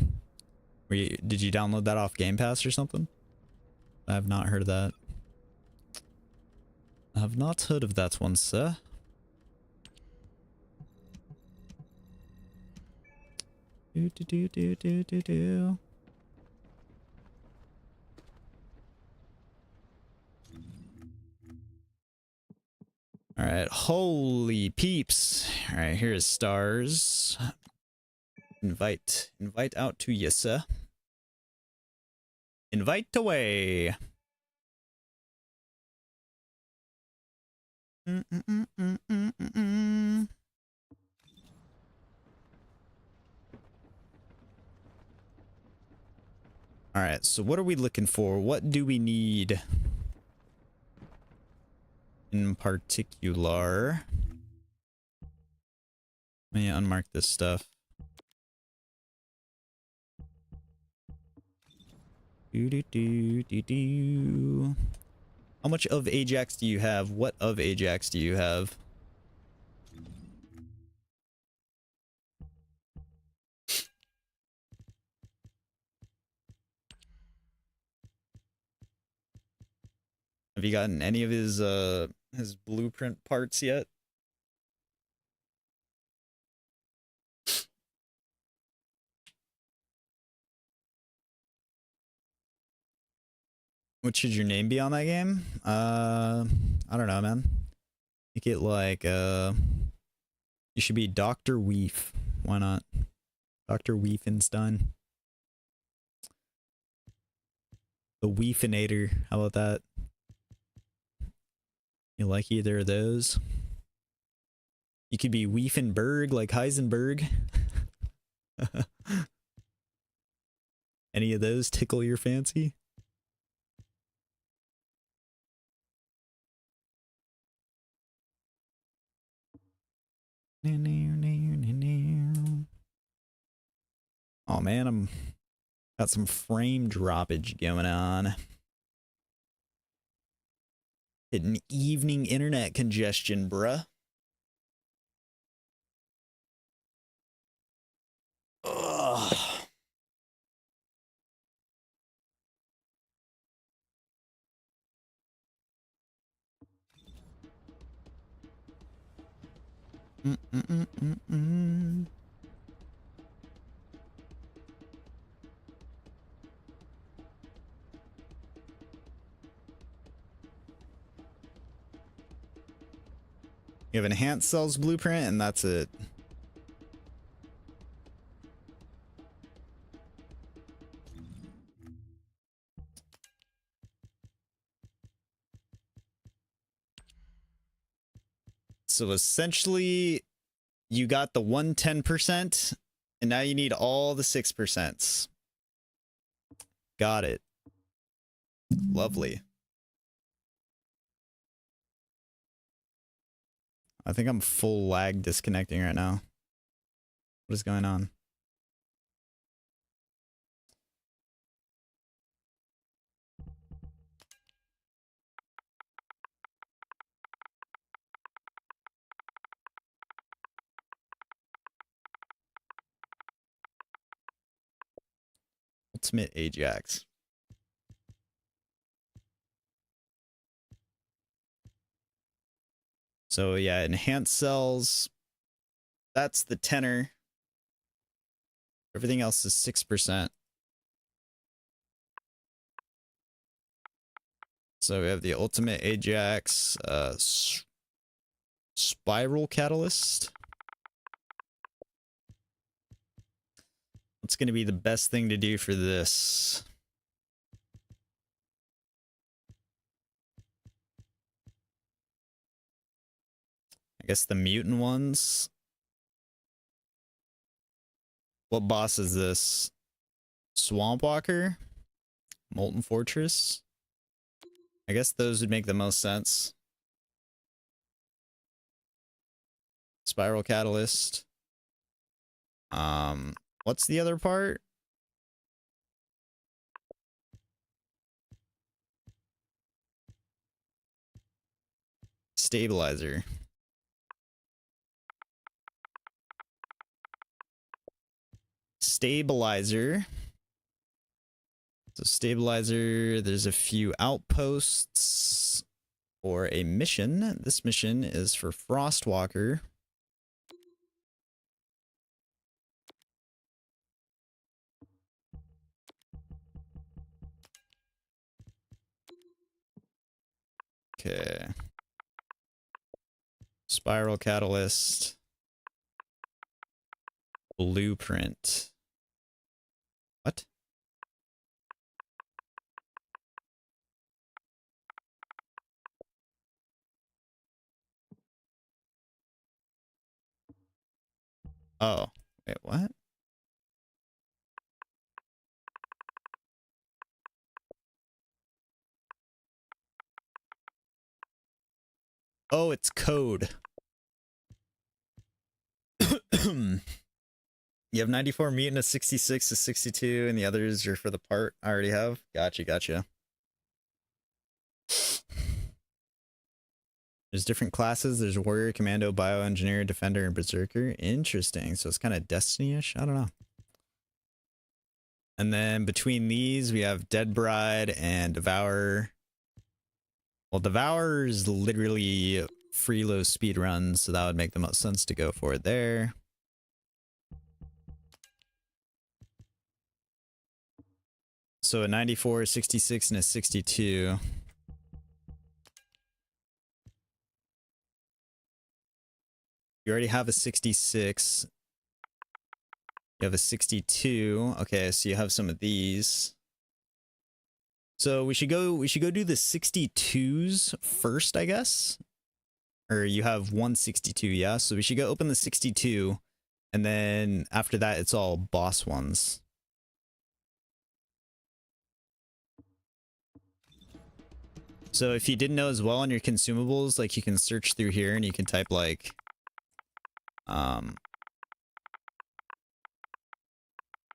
Did you download that off Game Pass or something? I have not heard of that. I have not heard of that one, sir. Do. All right, holy peeps. All right, here's stars. Invite out to you, sir. Invite away. All right, so what are we looking for? What do we need in particular? Let me unmark this stuff. Do. How much of Ajax do you have? What of Ajax do you have? Have you gotten any of his blueprint parts yet? What should your name be on that game? I don't know, man. Make it like you should be Dr. Weef. Why not? Dr. Weefenstein. The Weefinator. How about that? You like either of those? You could be Weefenberg, like Heisenberg. Any of those tickle your fancy? Oh man, I'm got some frame droppage going on. Hitting evening internet congestion, bruh. Ugh. You have enhanced cells blueprint, and that's it. So essentially, you got the 110%, and now you need all the 6%. Got it. Lovely. I think I'm full lag disconnecting right now. What is going on? Ultimate Ajax. So yeah, enhanced cells. That's the tenor. Everything else is 6%. So we have the Ultimate Ajax, Spiral Catalyst. What's going to be the best thing to do for this? I guess the mutant ones. What boss is this? Swamp Walker? Molten Fortress? I guess those would make the most sense. Spiral Catalyst. What's the other part? Stabilizer. Stabilizer. So stabilizer, there's a few outposts or a mission. This mission is for Frostwalker. Okay. Spiral Catalyst. Blueprint. What? Oh, wait, what? Oh, it's code. You have 94 mutant, a 66, a 62, and the others are for the part I already have. Gotcha, gotcha. There's different classes. There's warrior, commando, bioengineer, defender, and berserker. Interesting. So it's kind of Destiny-ish. I don't know. And then between these, we have Dead Bride and Devourer. Well, Devourer is literally free low speed runs, so that would make the most sense to go for it there. So a 94, a 66, and a 62. You already have a 66. You have a 62. Okay, so you have some of these. So we should go do the 62s first, I guess. Or you have 162, yeah? So we should go open the 62, and then after that it's all boss ones. So if you didn't know as well on your consumables, like you can search through here and you can type like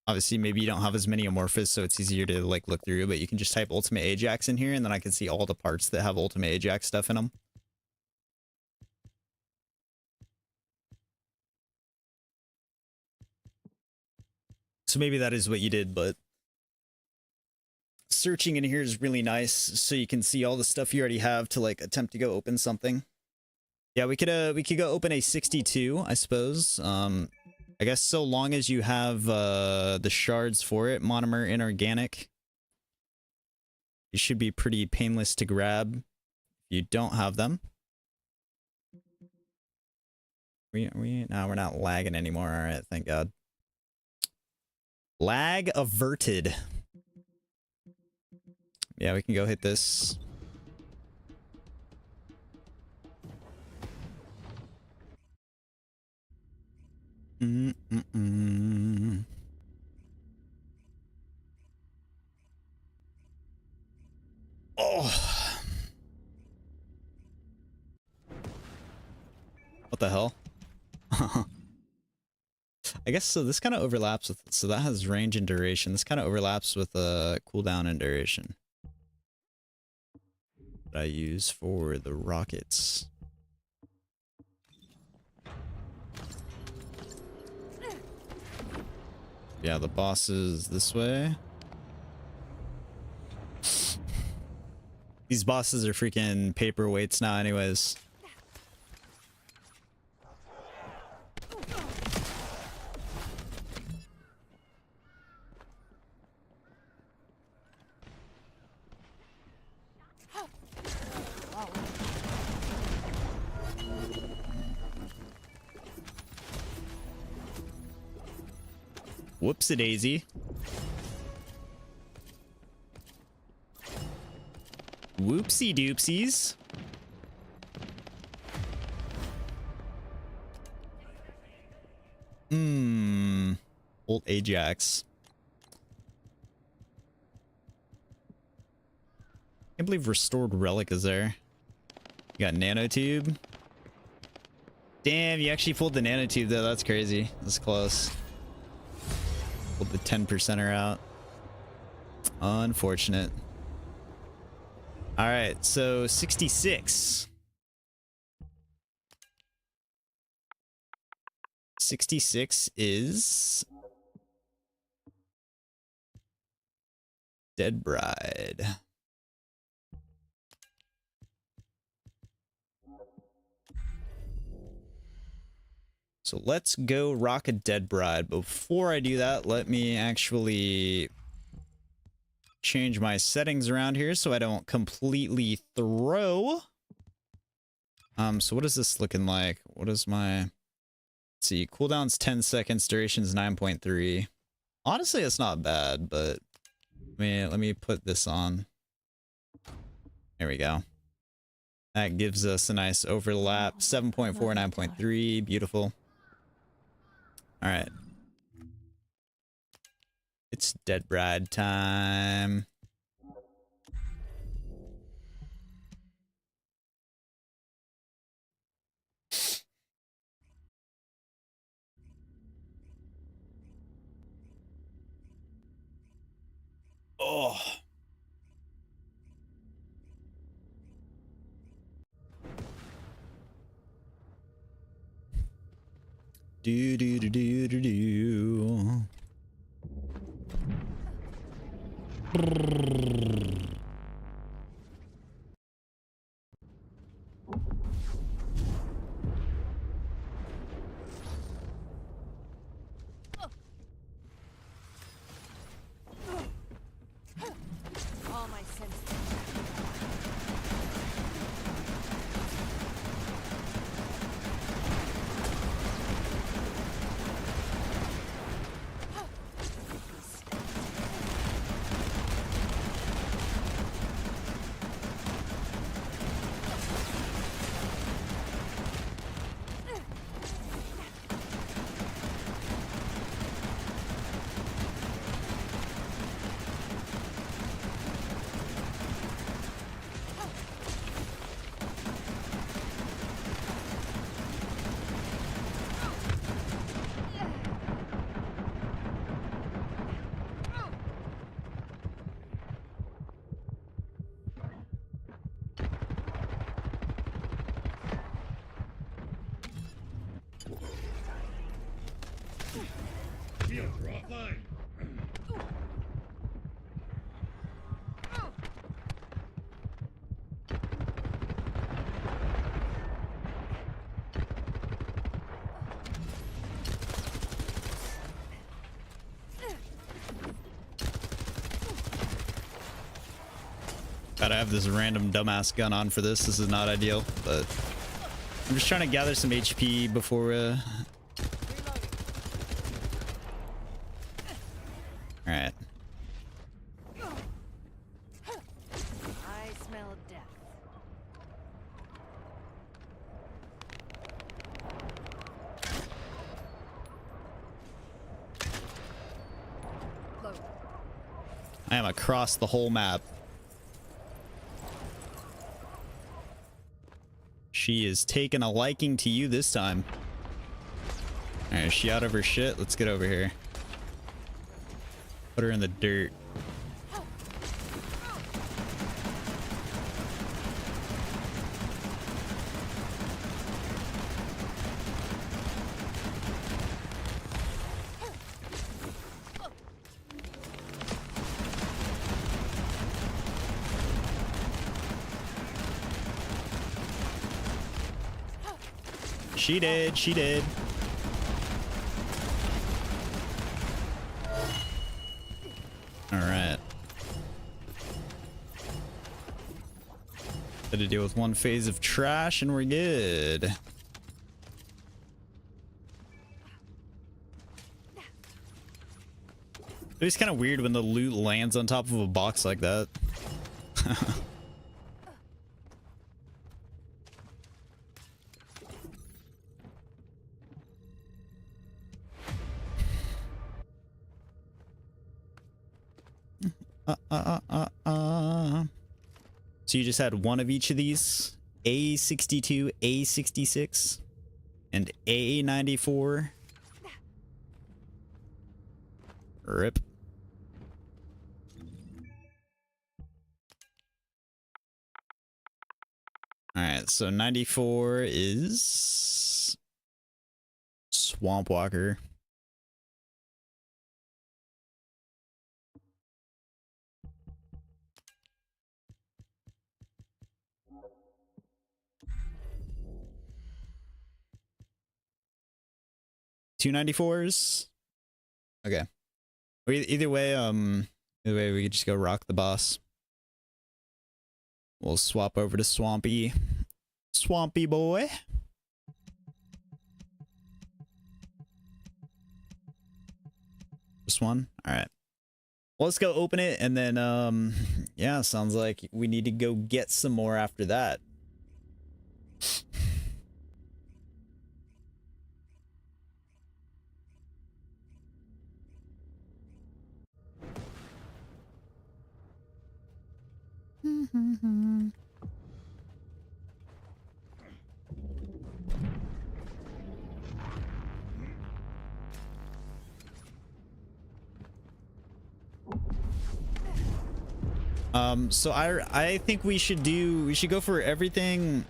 obviously maybe you don't have as many amorphous, so it's easier to like look through, but you can just type Ultimate Ajax in here and then I can see all the parts that have Ultimate Ajax stuff in them. So maybe that is what you did, but searching in here is really nice so you can see all the stuff you already have to like attempt to go open something. Yeah, we could go open a 62, I suppose. I guess so long as you have the shards for it, monomer inorganic. It should be pretty painless to grab if you don't have them. No, we're not lagging anymore. All right, thank God. Lag averted. Yeah, we can go hit this. Yeah, we can go hit this. Mm-mm-mm. Oh. What the hell? I guess so. This kind of overlaps with, so that has range and duration. This kind of overlaps with cooldown and duration that I use for the rockets. Yeah, the boss is this way. These bosses are freaking paperweights now anyways. Whoopsie-daisy. Whoopsie-doopsies. Old Ajax. Can't believe Restored Relic is there. You got Nanotube. Damn, you actually pulled the Nanotube though. That's crazy. That's close. Pulled the 10%er out. Unfortunate. All right, so 66. 66 is Dead Bride. So let's go rock a Dead Bride. Before I do that, let me actually change my settings around here so I don't completely throw. So what is this looking like? What is my, let's see, cooldown's 10 seconds, duration's 9.3. Honestly, it's not bad, but let me put this on. There we go. That gives us a nice overlap. 7.4, 9.3, beautiful. All right. It's Dead Bride time. Oh. Do do do do do do. All my senses. Gotta have this random dumbass gun on for this. This is not ideal, but I'm just trying to gather some HP before Alright. I smell death. I am across the whole map. She is taking a liking to you this time. Alright, is she out of her shit? Let's get over here. Put her in the dirt. She did, she did. All right. Had to deal with one phase of trash and we're good. It's kind of weird when the loot lands on top of a box like that. So you just had one of each of these? A62, A66, and A94. Rip. Alright, so 94 is Swamp Walker. Two 94s. Okay. Either way, we could just go rock the boss. We'll swap over to Swampy boy. This one? Alright. Well, let's go open it and then, yeah, sounds like we need to go get some more after that. So I think we should go for everything.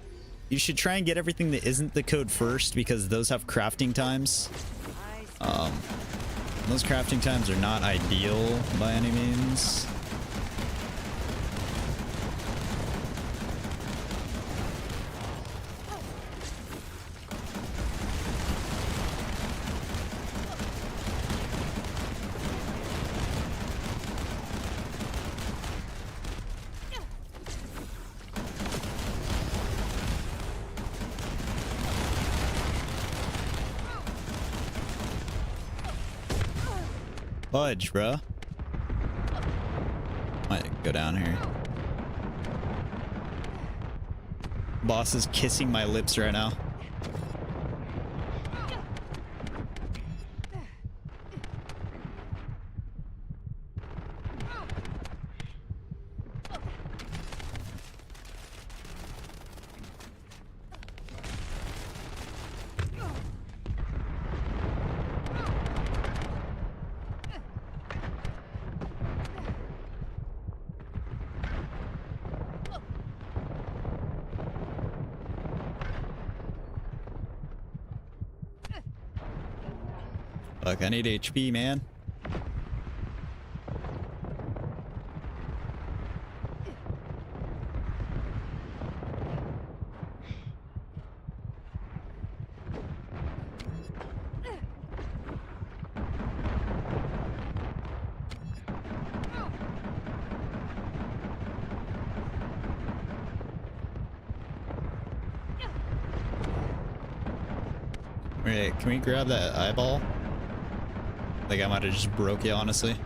You should try and get everything that isn't the code first because those have crafting times. Those crafting times are not ideal by any means. Fudge, bruh. Might go down here. Boss is kissing my lips right now. Fuck, I need HP, man. Wait, can we grab that eyeball? Like I might have just broke it, honestly.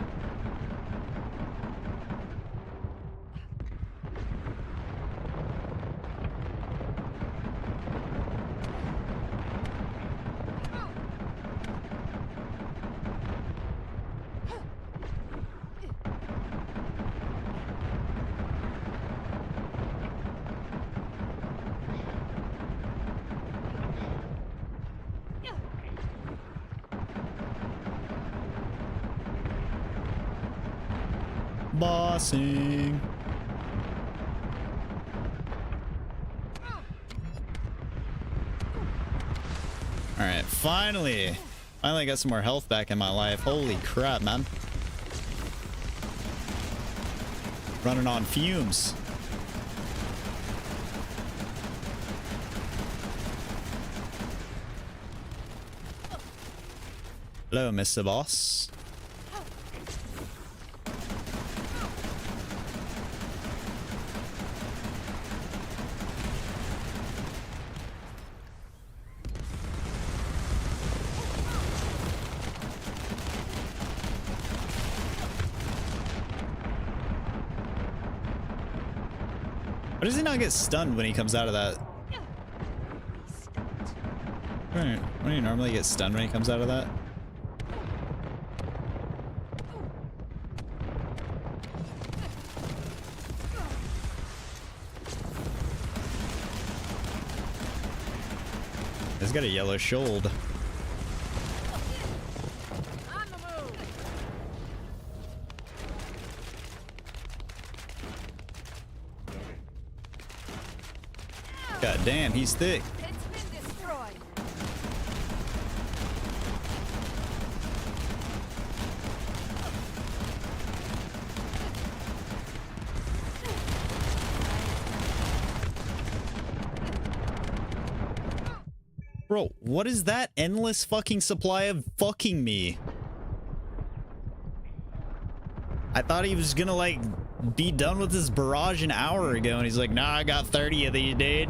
bossing. All right, finally got some more health back in my life. Holy crap, man. Running on fumes. Hello, Mr. Boss. Why does he not get stunned when he comes out of that? Why do you normally get stunned when he comes out of that? He's got a yellow shoulder. God damn, he's thick. It's been destroyed. Bro, what is that endless fucking supply of fucking me? I thought he was gonna like be done with this barrage an hour ago, and he's like, nah, I got 30 of these, dude.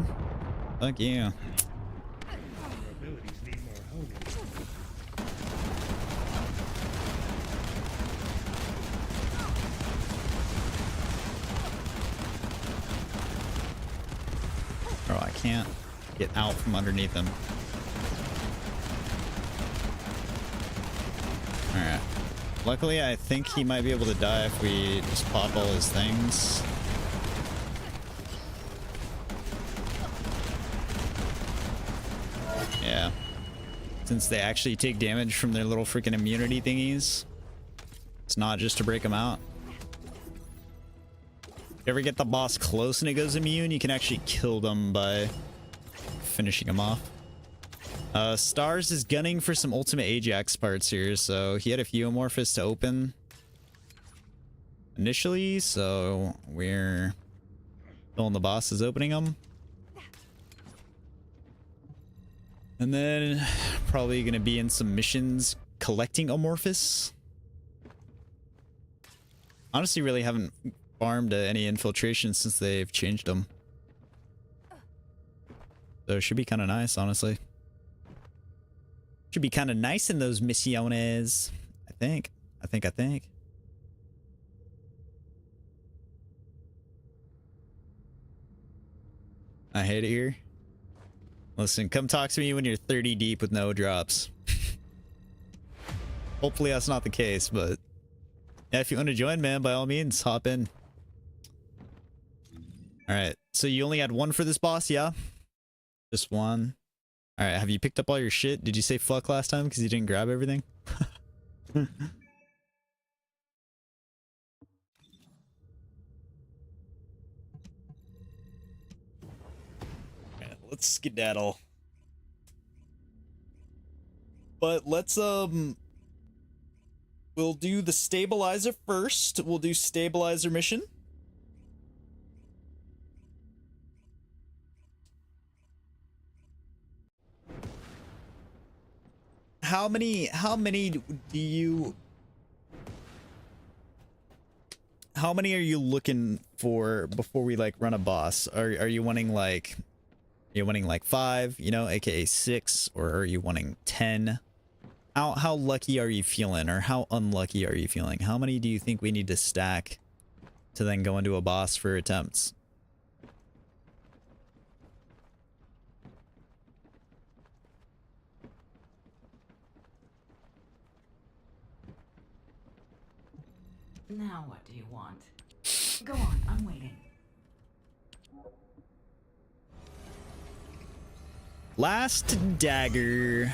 Fuck you. Bro, I can't get out from underneath him. Alright. Luckily, I think he might be able to die if we just pop all his things. Yeah. Since they actually take damage from their little freaking immunity thingies. It's not just to break them out. If you ever get the boss close and it goes immune, you can actually kill them by finishing them off. Stars is gunning for some ultimate Ajax parts here, so he had a few amorphous to open initially, so we're filling the boss is opening them. And then probably gonna be in some missions collecting amorphous. Honestly, really haven't farmed any infiltration since they've changed them. So it should be kind of nice, honestly. Should be kind of nice in those misiones, I think. I think. I hate it here. Listen, come talk to me when you're 30 deep with no drops. Hopefully that's not the case, but yeah, if you want to join, man, by all means, hop in. All right, so you only had one for this boss, yeah? Just one. All right, have you picked up all your shit? Did you say fuck last time because you didn't grab everything? Yeah, let's skedaddle. But let's we'll do the stabilizer first. We'll do stabilizer mission. How many are you looking for before we like run a boss? Are you wanting like 5, you know, aka 6, or are you wanting 10? How lucky are you feeling, or how unlucky are you feeling? How many do you think we need to stack to then go into a boss for attempts? Now what do you want? Go on, I'm waiting. Last dagger.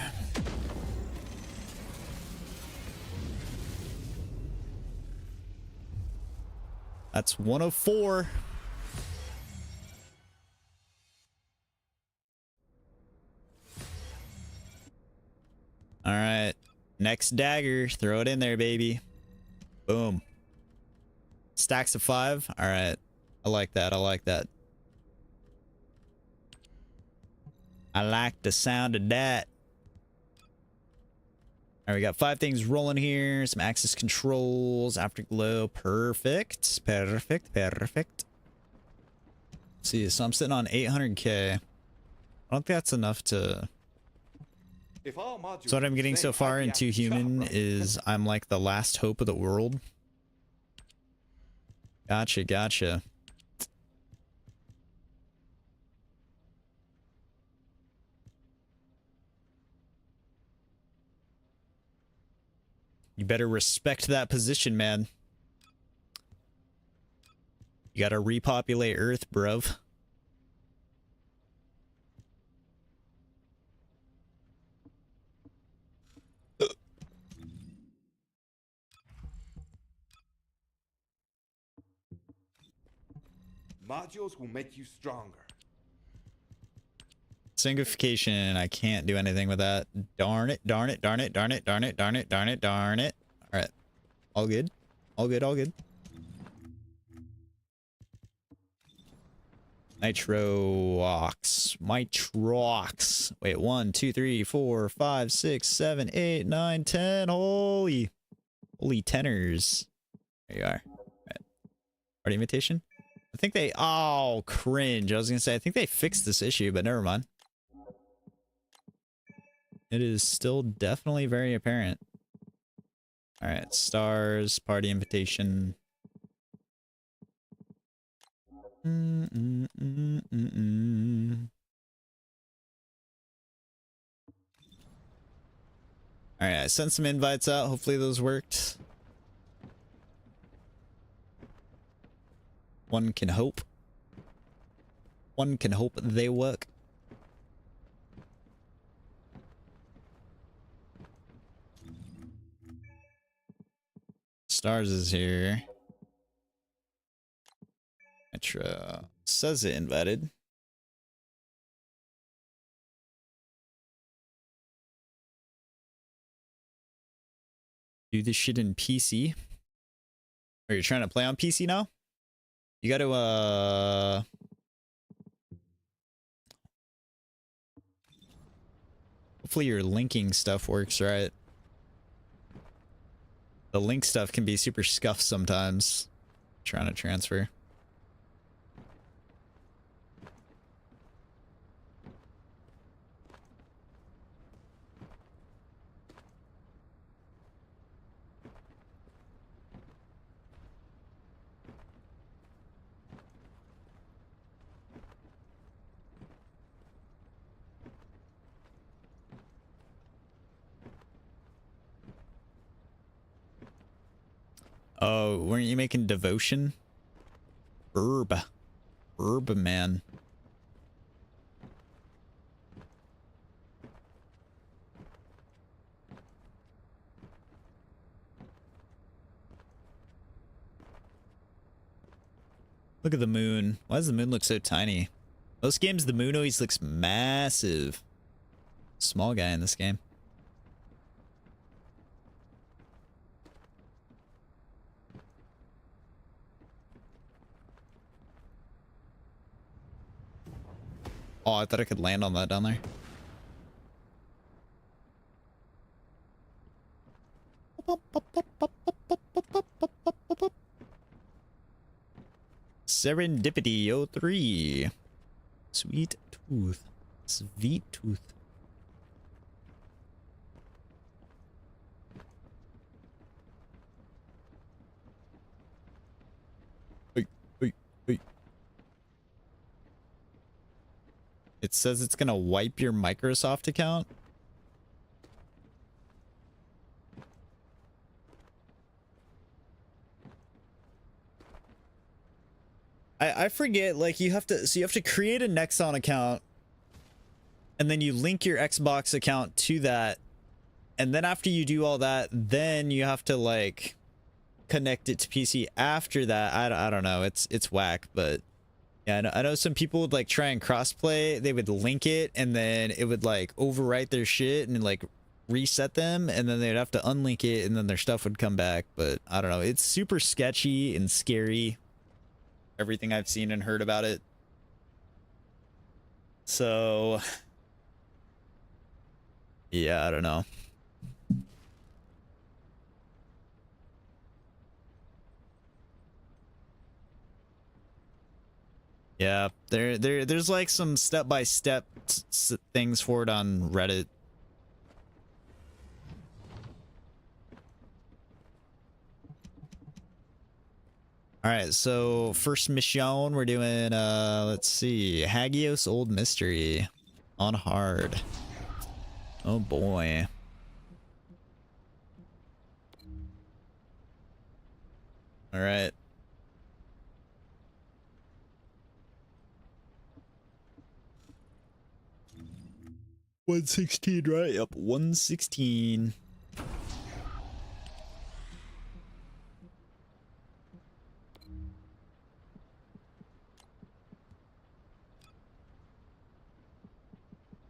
That's 104. All right. Next dagger. Throw it in there, baby. Boom. Stacks of 5. All right. I like that. I like that. I like the sound of that. All right, we got 5 things rolling here. Some access controls, afterglow. Perfect. Perfect. Perfect. Let's see, so I'm sitting on 800K. I don't think that's enough to... If all modules So what I'm were the getting so same, far I'd be in out Too of a job, Human right? is I'm like the last hope of the world. Gotcha, gotcha. You better respect that position, man. You gotta repopulate Earth, bruv. Modules will make you stronger. Singification, I can't do anything with that. Darn it, darn it, darn it, darn it, darn it, darn it, darn it, darn it. Alright. All good. All good, all good. Nitroox. Mitrox. Wait, 1, 2, 3, 4, 5, 6, 7, 8, 9, 10. Holy tenors. There you are. Right. Art imitation? I think they... Oh, cringe. I was going to say, I think they fixed this issue, but never mind. It is still definitely very apparent. Alright, stars, party invitation. Alright, I sent some invites out. Hopefully those worked. One can hope. One can hope they work. Stars is here. Metro says it invited. Do this shit in PC. Are you trying to play on PC now? You gotta hopefully your linking stuff works right. The link stuff can be super scuffed sometimes. Trying to transfer. Oh, weren't you making devotion? Herb man. Look at the moon. Why does the moon look so tiny? Most games, the moon always looks massive. Small guy in this game. Oh, I thought I could land on that down there. Serendipity 03. Sweet tooth. Sweet tooth. Hey, hey, hey. It says it's gonna wipe your Microsoft account. I forget, like, you have to create a Nexon account, and then you link your Xbox account to that, and then after you do all that, then you have to, like, connect it to PC after that, I don't know. It's whack, but yeah, I know some people would like try and crossplay. They would link it and then it would like overwrite their shit and like reset them, and then they'd have to unlink it and then their stuff would come back. But I don't know. It's super sketchy and scary. Everything I've seen and heard about it. So yeah, I don't know. Yeah, there's like some step-by-step things for it on Reddit. All right, so first mission we're doing let's see, Hagios Old Mystery on hard. Oh boy. All right. 116, right? Yep, 116.